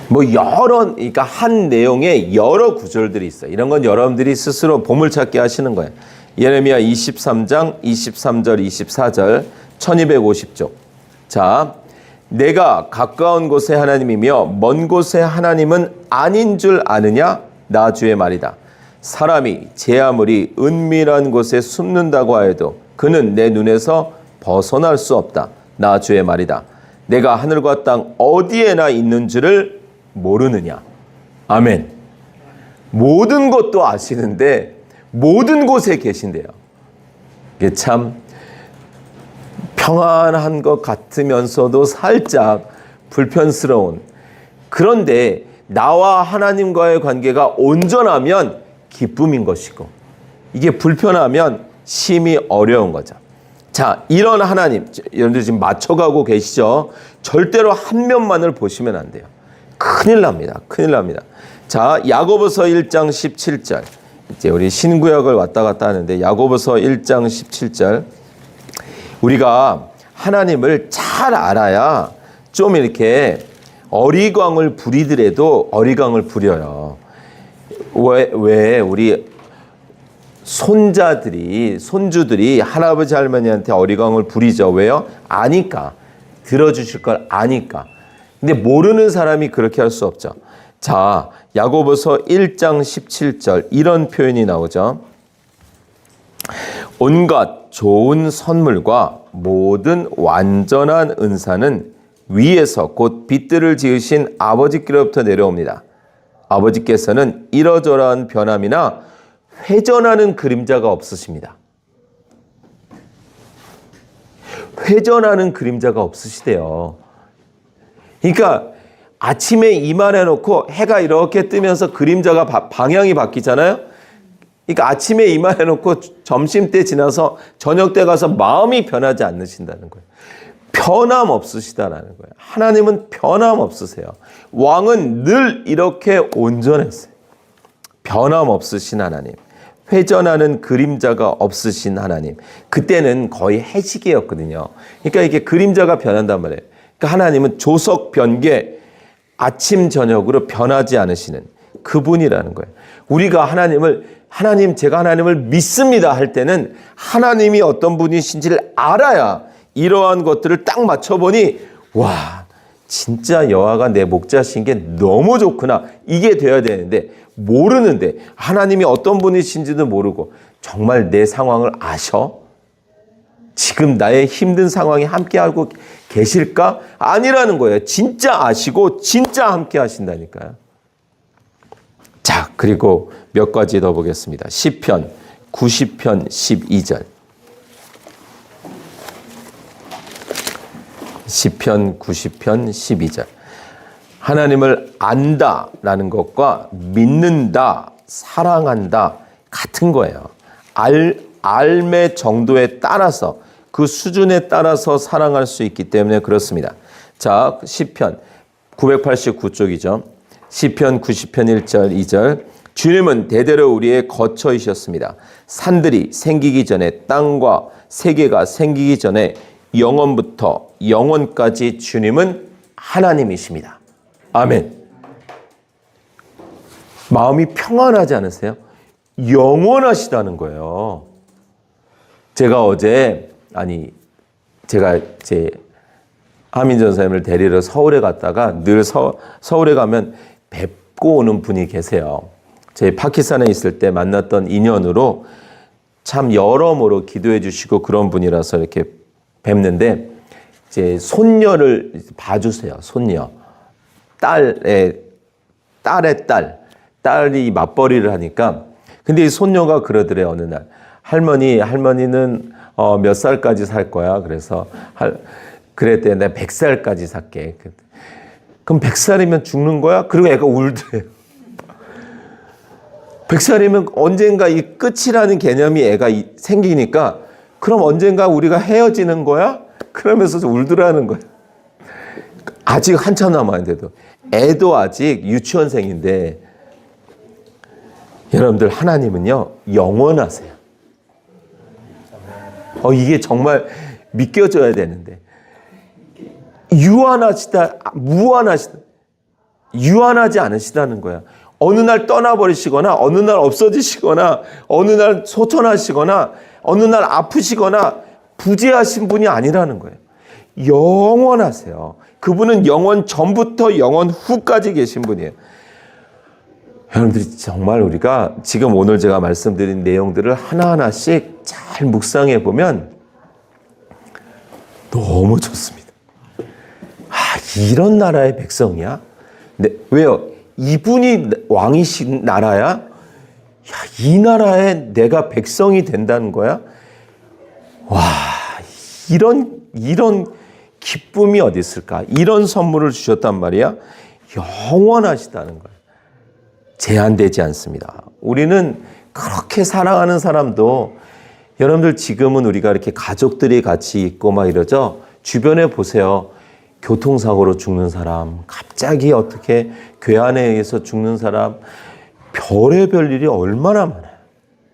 그러니까 한 내용에 여러 구절들이 있어요. 이런 건 여러분들이 스스로 보물찾기 하시는 거예요. 예레미야 23장 23절 24절 1250쪽. 자, 내가 가까운 곳의 하나님이며 먼 곳의 하나님은 아닌 줄 아느냐? 나 주의 말이다. 사람이 제 아무리 은밀한 곳에 숨는다고 하여도 그는 내 눈에서 벗어날 수 없다. 나 주의 말이다. 내가 하늘과 땅 어디에나 있는 줄을 모르느냐. 아멘. 모든 것도 아시는데 모든 곳에 계신대요. 이게 참 평안한 것 같으면서도 살짝 불편스러운. 그런데 나와 하나님과의 관계가 온전하면 기쁨인 것이고 이게 불편하면 심히 어려운 거죠. 자, 이런 하나님, 여러분들 지금 맞춰가고 계시죠? 절대로 한 면만을 보시면 안 돼요. 큰일 납니다. 큰일 납니다. 자, 야고보서 1장 17절. 이제 우리 신구약을 왔다 갔다 하는데 야고보서 1장 17절. 우리가 하나님을 잘 알아야 좀 이렇게 어리광을 부리더라도 어리광을 부려요. 왜 우리 손주들이 할아버지 할머니한테 어리광을 부리죠. 왜요? 아니까. 들어주실 걸 아니까. 근데 모르는 사람이 그렇게 할 수 없죠. 자, 야고보서 1장 17절 이런 표현이 나오죠. 온갖 좋은 선물과 모든 완전한 은사는 위에서 곧 빛들을 지으신 아버지께로부터 내려옵니다. 아버지께서는 이러저러한 변함이나 회전하는 그림자가 없으십니다. 회전하는 그림자가 없으시대요. 그러니까 아침에 이만해놓고 해가 이렇게 뜨면서 그림자가 방향이 바뀌잖아요. 그러니까 아침에 이만해놓고 점심때 지나서 저녁때 가서 마음이 변하지 않으신다는 거예요. 변함없으시다라는 거예요. 하나님은 변함없으세요. 왕은 늘 이렇게 온전했어요. 변함없으신 하나님. 회전하는 그림자가 없으신 하나님. 그때는 거의 해시계였거든요. 그러니까 이게 그림자가 변한단 말이에요. 그러니까 하나님은 조석 변개, 아침 저녁으로 변하지 않으시는 그분이라는 거예요. 우리가 하나님 제가 하나님을 믿습니다 할 때는 하나님이 어떤 분이신지를 알아야 이러한 것들을 딱 맞춰보니 와 진짜 여호와가 내 목자신 게 너무 좋구나 이게 돼야 되는데 모르는데 하나님이 어떤 분이신지도 모르고 정말 내 상황을 아셔? 지금 나의 힘든 상황에 함께하고 계실까? 아니라는 거예요. 진짜 아시고 진짜 함께 하신다니까요. 자, 그리고 몇 가지 더 보겠습니다. 시편 90편 12절. 시편 90편 12절. 하나님을 안다라는 것과 믿는다, 사랑한다 같은 거예요. 알매 정도에 따라서 그 수준에 따라서 사랑할 수 있기 때문에 그렇습니다. 자, 시편 989쪽이죠. 시편 90편 1절 2절. 주님은 대대로 우리의 거처이셨습니다. 산들이 생기기 전에 땅과 세계가 생기기 전에 영원부터 영원까지 주님은 하나님이십니다. 아멘. 마음이 평안하지 않으세요? 영원하시다는 거예요. 제가 제 하민 전사님을 데리러 서울에 갔다가 늘 서울에 가면 뵙고 오는 분이 계세요. 제 파키스탄에 있을 때 만났던 인연으로 참 여러모로 기도해 주시고 그런 분이라서 이렇게 뵙는데 제 손녀를 봐주세요. 손녀. 딸의 딸이 맞벌이를 하니까 근데 이 손녀가 그러더래요. 어느 날 할머니는 몇 살까지 살 거야? 그래서 그랬대. 내가 100살까지 살게. 그럼 100살이면 죽는 거야? 그리고 애가 울더래요. 100살이면 언젠가 이 끝이라는 개념이 애가 생기니까 그럼 언젠가 우리가 헤어지는 거야? 그러면서 울더라는 거예요. 아직 한참 남았는데도. 애도 아직 유치원생인데 여러분들 하나님은요 영원하세요. 이게 정말 믿겨져야 되는데 유한하지 않으시다는 거야. 어느 날 떠나버리시거나 어느 날 없어지시거나 어느 날 소천하시거나 어느 날 아프시거나 부재하신 분이 아니라는 거예요. 영원하세요. 그분은 영원 전부터 영원 후까지 계신 분이에요. 여러분들이 정말 우리가 지금 오늘 제가 말씀드린 내용들을 하나하나씩 잘 묵상해 보면 너무 좋습니다. 이런 나라의 백성이야? 왜요? 이분이 왕이신 나라야? 이 나라에 내가 백성이 된다는 거야? 와, 이런 기쁨이 어디 있을까? 이런 선물을 주셨단 말이야? 영원하시다는 거야. 제한되지 않습니다. 우리는 그렇게 사랑하는 사람도 여러분들 지금은 우리가 이렇게 가족들이 같이 있고 막 이러죠. 주변에 보세요. 교통사고로 죽는 사람, 갑자기 어떻게 괴한에 의해서 죽는 사람, 별의별 일이 얼마나 많아요.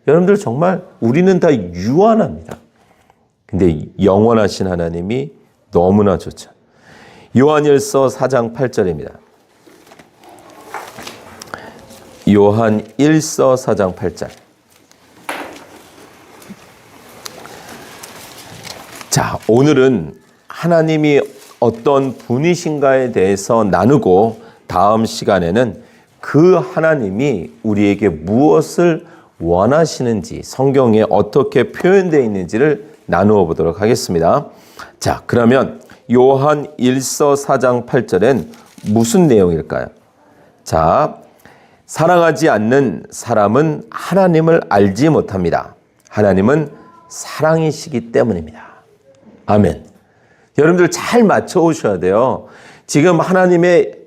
여러분들 정말 우리는 다 유한합니다. 근데 영원하신 하나님이 너무나 좋죠. 요한일서 4장 8절입니다. 요한 1서 4장 8절. 자, 오늘은 하나님이 어떤 분이신가에 대해서 나누고 다음 시간에는 그 하나님이 우리에게 무엇을 원하시는지 성경에 어떻게 표현되어 있는지를 나누어 보도록 하겠습니다. 자, 그러면 요한 1서 4장 8절엔 무슨 내용일까요? 자, 사랑하지 않는 사람은 하나님을 알지 못합니다. 하나님은 사랑이시기 때문입니다. 아멘. 여러분들 잘 맞춰 오셔야 돼요. 지금 하나님의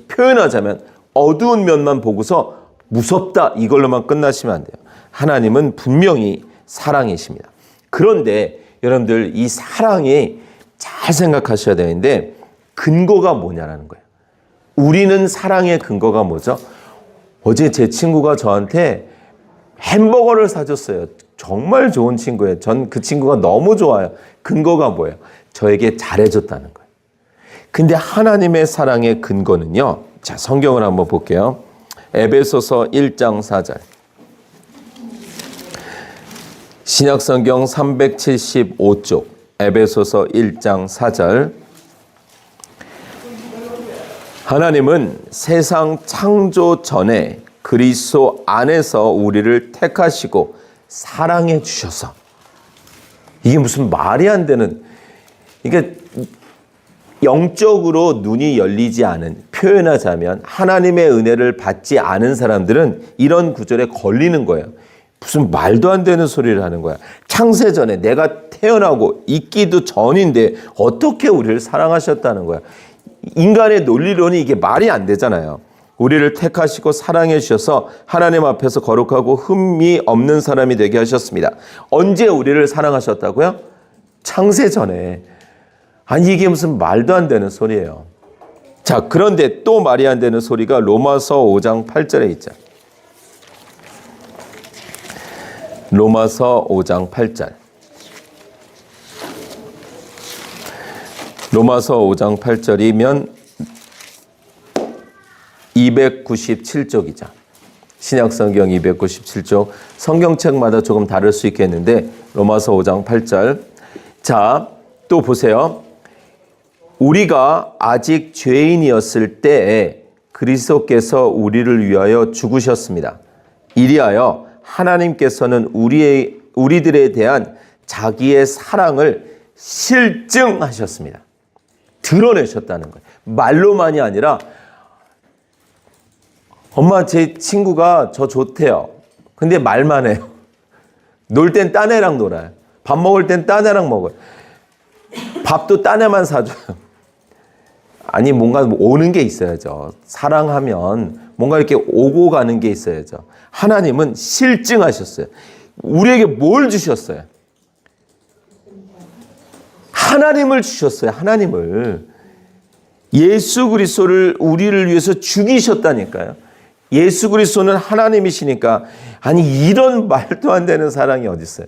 표현하자면 어두운 면만 보고서 무섭다 이걸로만 끝나시면 안 돼요. 하나님은 분명히 사랑이십니다. 그런데 여러분들 이 사랑이 잘 생각하셔야 되는데 근거가 뭐냐라는 거예요. 우리는 사랑의 근거가 뭐죠? 어제 제 친구가 저한테 햄버거를 사줬어요. 정말 좋은 친구예요. 전 그 친구가 너무 좋아요. 근거가 뭐예요? 저에게 잘해줬다는 거예요. 근데 하나님의 사랑의 근거는요. 자, 성경을 한번 볼게요. 에베소서 1장 4절. 신약성경 375쪽. 에베소서 1장 4절. 하나님은 세상 창조 전에 그리스도 안에서 우리를 택하시고 사랑해 주셔서, 이게 무슨 말이 안 되는, 그러니까 영적으로 눈이 열리지 않은, 표현하자면 하나님의 은혜를 받지 않은 사람들은 이런 구절에 걸리는 거예요. 무슨 말도 안 되는 소리를 하는 거야. 창세전에 내가 태어나고 있기도 전인데 어떻게 우리를 사랑하셨다는 거야. 인간의 논리론이 이게 말이 안 되잖아요. 우리를 택하시고 사랑해 주셔서 하나님 앞에서 거룩하고 흠이 없는 사람이 되게 하셨습니다. 언제 우리를 사랑하셨다고요? 창세전에. 아니 이게 무슨 말도 안 되는 소리예요. 자, 그런데 또 말이 안 되는 소리가 로마서 5장 8절에 있죠. 로마서 5장 8절. 로마서 5장 8절이면 297쪽이죠. 신약성경 297쪽. 성경책마다 조금 다를 수 있겠는데 로마서 5장 8절. 자, 또 보세요. 우리가 아직 죄인이었을 때에 그리스도께서 우리를 위하여 죽으셨습니다. 이리하여 하나님께서는 우리들에 대한 자기의 사랑을 실증하셨습니다. 드러내셨다는 거예요. 말로만이 아니라 엄마 제 친구가 저 좋대요. 근데 말만 해요. 놀 땐 딴 애랑 놀아요. 밥 먹을 땐 딴 애랑 먹어요. 밥도 딴 애만 사줘요. 아니 뭔가 오는 게 있어야죠. 사랑하면 뭔가 이렇게 오고 가는 게 있어야죠. 하나님은 실증하셨어요. 우리에게 뭘 주셨어요? 하나님을 주셨어요. 하나님을. 예수 그리스도를 우리를 위해서 죽이셨다니까요. 예수 그리스도는 하나님이시니까, 아니 이런 말도 안 되는 사랑이 어디 있어요?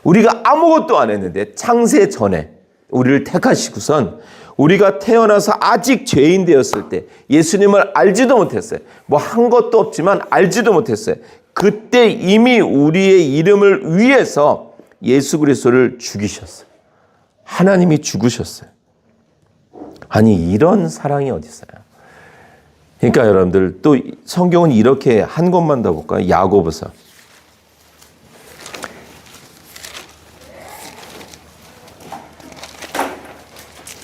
우리가 아무것도 안 했는데 창세 전에 우리를 택하시고선 우리가 태어나서 아직 죄인 되었을 때 예수님을 알지도 못했어요. 뭐 한 것도 없지만 알지도 못했어요. 그때 이미 우리의 이름을 위해서 예수 그리스도를 죽이셨어요. 하나님이 죽으셨어요. 아니 이런 사랑이 어디 있어요? 그러니까 여러분들 또 성경은 이렇게 한 것만 더 볼까요? 야고보서.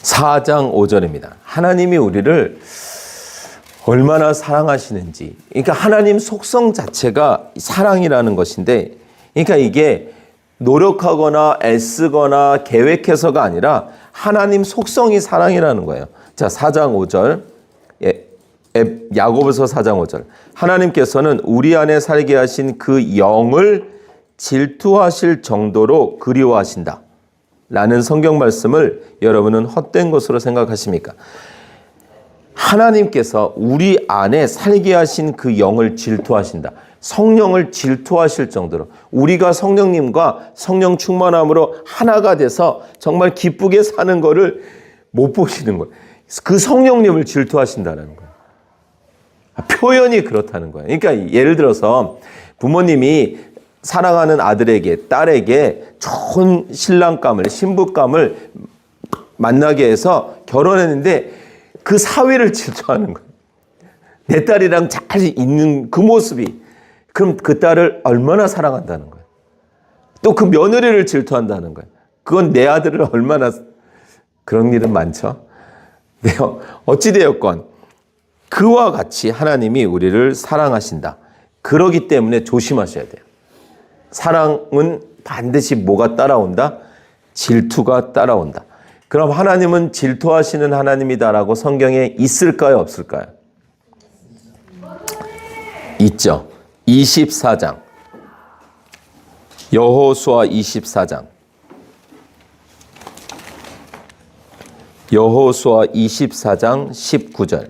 (4장 5절입니다) 하나님이 우리를 얼마나 사랑하시는지, 그러니까 하나님 속성 자체가 사랑이라는 것인데, 그러니까 이게 노력하거나 애쓰거나 계획해서가 아니라 하나님 속성이 사랑이라는 거예요. 자, 4장 5절. 야고보서 4장 5절. 하나님께서는 우리 안에 살게 하신 그 영을 질투하실 정도로 그리워하신다 라는 성경 말씀을 여러분은 헛된 것으로 생각하십니까? 하나님께서 우리 안에 살게 하신 그 영을 질투하신다. 성령을 질투하실 정도로, 우리가 성령님과 성령 충만함으로 하나가 돼서 정말 기쁘게 사는 거를 못 보시는 거예요. 그 성령님을 질투하신다는 거예요. 표현이 그렇다는 거예요. 그러니까 예를 들어서 부모님이 사랑하는 아들에게, 딸에게 좋은 신랑감을, 신부감을 만나게 해서 결혼했는데 그 사위를 질투하는 거예요. 내 딸이랑 잘 있는 그 모습이, 그럼 그 딸을 얼마나 사랑한다는 거예요. 또 그 며느리를 질투한다는 거예요. 그건 내 아들을 얼마나, 그런 일은 많죠. 네, 어찌되었건 그와 같이 하나님이 우리를 사랑하신다. 그러기 때문에 조심하셔야 돼요. 사랑은 반드시 뭐가 따라온다? 질투가 따라온다. 그럼 하나님은 질투하시는 하나님이다라고 성경에 있을까요? 없을까요? 있죠. 24장. 여호수아 24장. 여호수아 24장 19절.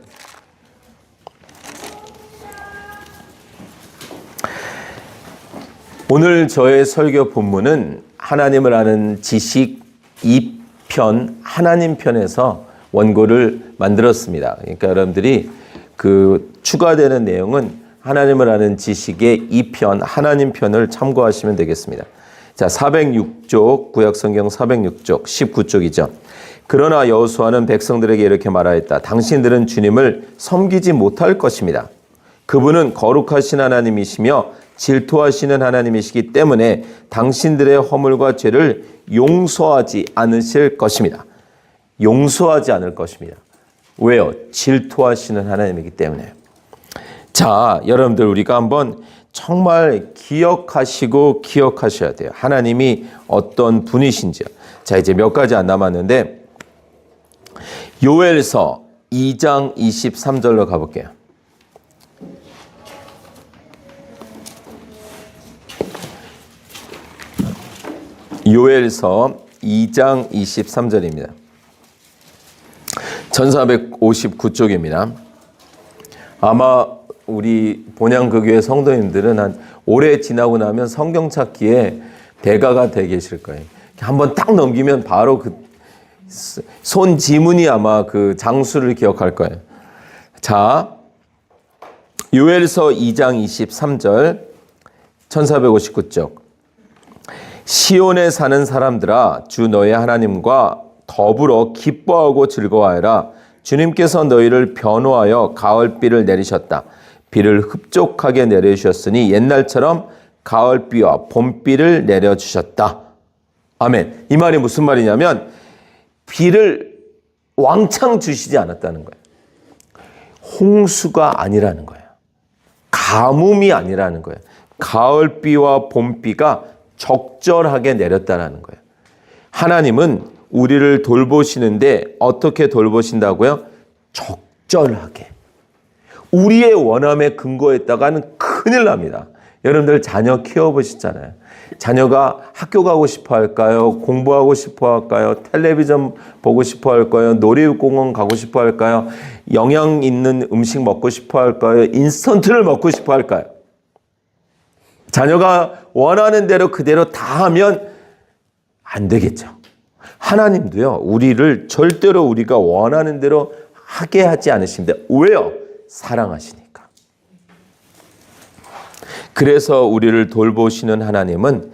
오늘 저의 설교 본문은 하나님을 아는 지식 2편 하나님 편에서 원고를 만들었습니다. 그러니까 여러분들이 그 추가되는 내용은 하나님을 아는 지식의 2편 하나님 편을 참고하시면 되겠습니다. 자, 406쪽 구약성경 406쪽 19쪽이죠. 그러나 여호수아는 백성들에게 이렇게 말하였다. 당신들은 주님을 섬기지 못할 것입니다. 그분은 거룩하신 하나님이시며 질투하시는 하나님이시기 때문에 당신들의 허물과 죄를 용서하지 않으실 것입니다. 용서하지 않을 것입니다. 왜요? 질투하시는 하나님이기 때문에. 자, 여러분들 우리가 한번 정말 기억하셔야 돼요. 하나님이 어떤 분이신지요. 자, 이제 몇 가지 안 남았는데 요엘서 2장 23절로 가볼게요. 요엘서 2장 23절입니다. 1459쪽입니다. 아마 우리 본향교회 성도님들은 한 오래 지나고 나면 성경 찾기에 대가가 돼 계실 거예요. 한번 딱 넘기면 바로 그 손 지문이 아마 그 장수를 기억할 거예요. 자, 요엘서 2장 23절 1459쪽. 시온에 사는 사람들아, 주 너의 하나님과 더불어 기뻐하고 즐거워하라. 주님께서 너희를 변호하여 가을비를 내리셨다. 비를 흡족하게 내려주셨으니 옛날처럼 가을비와 봄비를 내려주셨다. 아멘. 이 말이 무슨 말이냐면 비를 왕창 주시지 않았다는 거예요. 홍수가 아니라는 거예요. 가뭄이 아니라는 거예요. 가을비와 봄비가 적절하게 내렸다는 거예요. 하나님은 우리를 돌보시는데 어떻게 돌보신다고요? 적절하게. 우리의 원함에 근거했다가는 큰일 납니다. 여러분들 자녀 키워보시잖아요. 자녀가 학교 가고 싶어 할까요? 공부하고 싶어 할까요? 텔레비전 보고 싶어 할까요? 놀이공원 가고 싶어 할까요? 영양 있는 음식 먹고 싶어 할까요? 인스턴트를 먹고 싶어 할까요? 자녀가 원하는 대로 그대로 다 하면 안 되겠죠. 하나님도요, 우리를 절대로 우리가 원하는 대로 하게 하지 않으십니다. 왜요? 사랑하시니까. 그래서 우리를 돌보시는 하나님은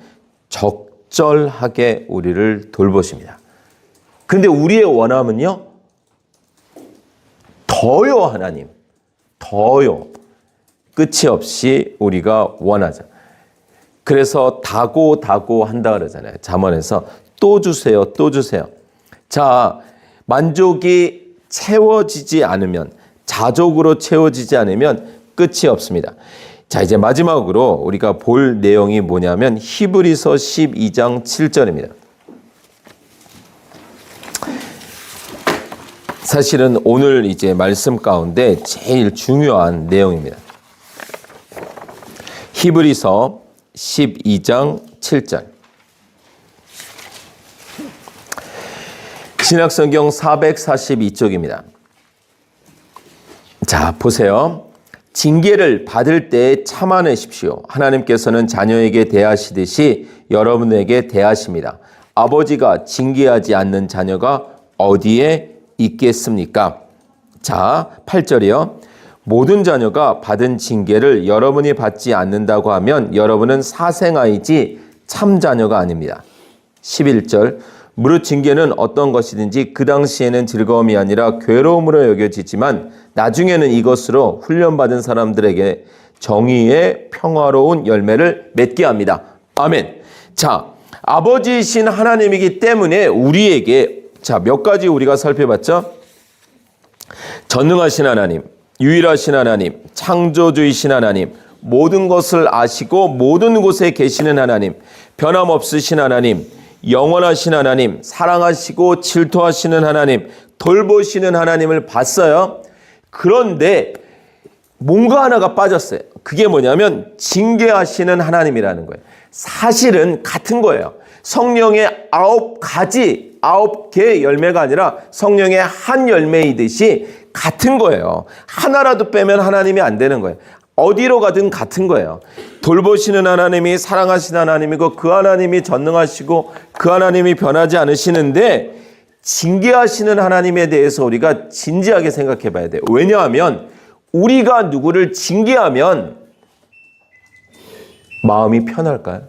적절하게 우리를 돌보십니다. 근데 우리의 원함은요, 더요, 하나님. 더요. 끝이 없이 우리가 원하자. 그래서 다고 한다 그러잖아요. 잠언에서 또 주세요, 또 주세요. 자, 만족이 채워지지 않으면, 자족으로 채워지지 않으면 끝이 없습니다. 자, 이제 마지막으로 우리가 볼 내용이 뭐냐면 히브리서 12장 7절입니다. 사실은 오늘 이제 말씀 가운데 제일 중요한 내용입니다. 히브리서 12장 7절. 신약성경 442쪽입니다. 자, 보세요. 징계를 받을 때 참아내십시오. 하나님께서는 자녀에게 대하시듯이 여러분에게 대하십니다. 아버지가 징계하지 않는 자녀가 어디에 있겠습니까? 자, 8절이요. 모든 자녀가 받은 징계를 여러분이 받지 않는다고 하면 여러분은 사생아이지 참 자녀가 아닙니다. 11절. 무릇 징계는 어떤 것이든지 그 당시에는 즐거움이 아니라 괴로움으로 여겨지지만 나중에는 이것으로 훈련받은 사람들에게 정의의 평화로운 열매를 맺게 합니다. 아멘. 자, 아버지이신 하나님이기 때문에 우리에게, 자, 몇 가지 우리가 살펴봤죠? 전능하신 하나님, 유일하신 하나님, 창조주이신 하나님, 모든 것을 아시고 모든 곳에 계시는 하나님, 변함없으신 하나님, 영원하신 하나님, 사랑하시고 질투하시는 하나님, 돌보시는 하나님을 봤어요. 그런데 뭔가 하나가 빠졌어요. 그게 뭐냐면 징계하시는 하나님이라는 거예요. 사실은 같은 거예요. 성령의 9가지 99개 열매가 아니라 성령의 한 열매이듯이 같은 거예요. 하나라도 빼면 하나님이 안 되는 거예요. 어디로 가든 같은 거예요. 돌보시는 하나님이 사랑하시는 하나님이고 그 하나님이 전능하시고 그 하나님이 변하지 않으시는데 징계하시는 하나님에 대해서 우리가 진지하게 생각해 봐야 돼요. 왜냐하면 우리가 누구를 징계하면 마음이 편할까요?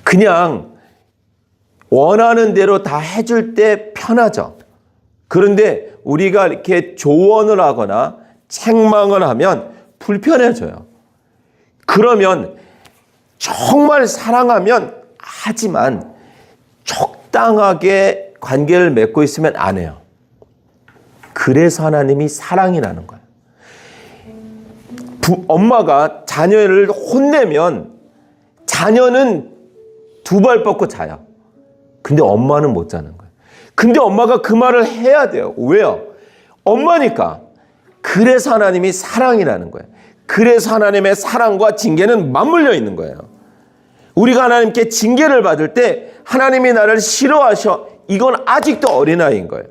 그냥 원하는 대로 다 해줄 때 편하죠. 그런데 우리가 이렇게 조언을 하거나 책망을 하면 불편해져요. 그러면 정말 사랑하면 하지만 적당하게 관계를 맺고 있으면 안 해요. 그래서 하나님이 사랑이라는 거예요. 엄마가 자녀를 혼내면 자녀는 두 발 뻗고 자요. 근데 엄마는 못 자는 거예요. 근데 엄마가 그 말을 해야 돼요. 왜요? 엄마니까. 그래서 하나님이 사랑이라는 거예요. 그래서 하나님의 사랑과 징계는 맞물려 있는 거예요. 우리가 하나님께 징계를 받을 때 하나님이 나를 싫어하셔. 이건 아직도 어린아이인 거예요.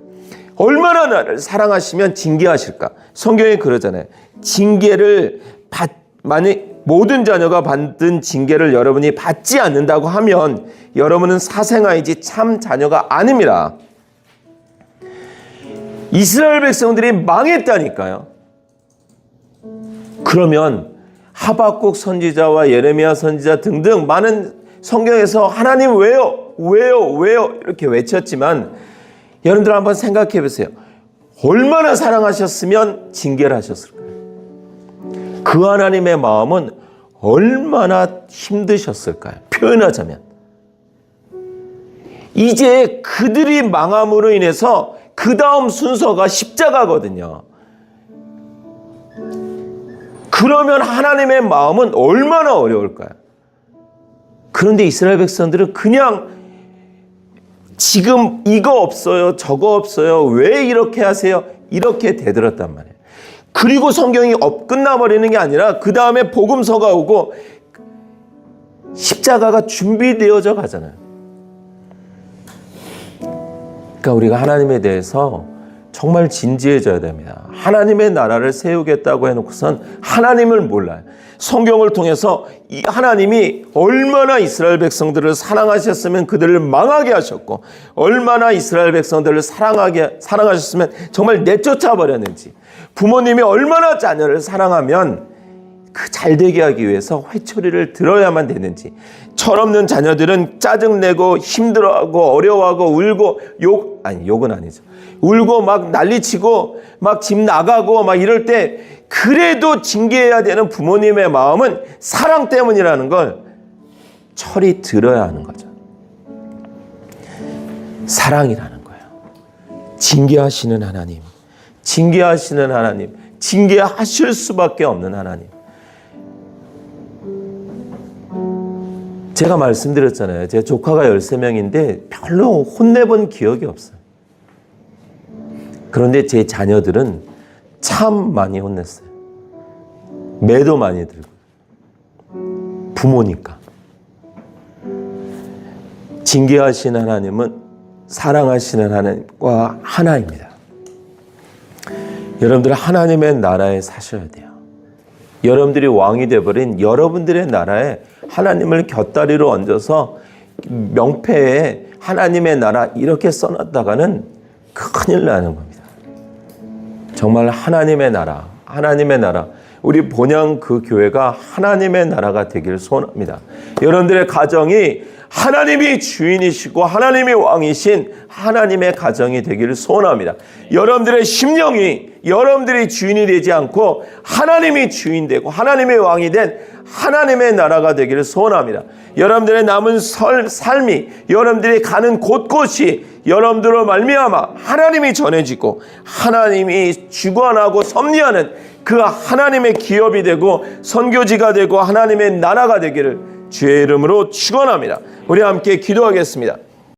얼마나 나를 사랑하시면 징계하실까? 성경에 그러잖아요. 징계를 만약 모든 자녀가 받은 징계를 여러분이 받지 않는다고 하면 여러분은 사생아이지 참 자녀가 아닙니다. 이스라엘 백성들이 망했다니까요. 그러면 하박국 선지자와 예레미야 선지자 등등 많은 성경에서 하나님 왜요? 왜요? 왜요? 이렇게 외쳤지만 여러분들 한번 생각해 보세요. 얼마나 사랑하셨으면 징계를 하셨을까요? 그 하나님의 마음은 얼마나 힘드셨을까요? 표현하자면. 이제 그들이 망함으로 인해서 그 다음 순서가 십자가거든요. 그러면 하나님의 마음은 얼마나 어려울까요? 그런데 이스라엘 백성들은 그냥 지금 이거 없어요, 저거 없어요, 왜 이렇게 하세요? 이렇게 대들었단 말이에요. 그리고 성경이 끝나버리는 게 아니라 그 다음에 복음서가 오고 십자가가 준비되어져 가잖아요. 그러니까 우리가 하나님에 대해서 정말 진지해져야 됩니다. 하나님의 나라를 세우겠다고 해놓고선 하나님을 몰라요. 성경을 통해서 이 하나님이 얼마나 이스라엘 백성들을 사랑하셨으면 그들을 망하게 하셨고 얼마나 이스라엘 백성들을 사랑하셨으면 정말 내쫓아 버렸는지, 부모님이 얼마나 자녀를 사랑하면 그 잘되게 하기 위해서 회초리를 들어야만 되는지, 철없는 자녀들은 짜증내고 힘들어하고 어려워하고 울고 욕은 아니죠. 울고 막 난리치고 막 집 나가고 막 이럴 때 그래도 징계해야 되는 부모님의 마음은 사랑 때문이라는 걸 철이 들어야 하는 거죠. 사랑이라는 거예요. 징계하시는 하나님, 징계하시는 하나님, 징계하실 수밖에 없는 하나님. 제가 말씀드렸잖아요. 제 조카가 13명인데 별로 혼내본 기억이 없어요. 그런데 제 자녀들은 참 많이 혼냈어요. 매도 많이 들고. 부모니까. 징계하시는 하나님은 사랑하시는 하나님과 하나입니다. 여러분들 하나님의 나라에 사셔야 돼요. 여러분들이 왕이 되어버린 여러분들의 나라에 하나님을 곁다리로 얹어서 명패에 하나님의 나라 이렇게 써놨다가는 큰일 나는 겁니다. 정말 하나님의 나라, 하나님의 나라. 우리 본향 그 교회가 하나님의 나라가 되기를 소원합니다. 여러분들의 가정이 하나님이 주인이시고 하나님이 왕이신 하나님의 가정이 되기를 소원합니다. 여러분들의 심령이 여러분들이 주인이 되지 않고 하나님이 주인 되고 하나님의 왕이 된 하나님의 나라가 되기를 소원합니다. 여러분들의 남은 삶이 여러분들이 가는 곳곳이 여러분들로 말미암아 하나님이 전해지고 하나님이 주관하고 섭리하는 그 하나님의 기업이 되고 선교지가 되고 하나님의 나라가 되기를 주의 이름으로 축원합니다. 우리 함께 기도하겠습니다.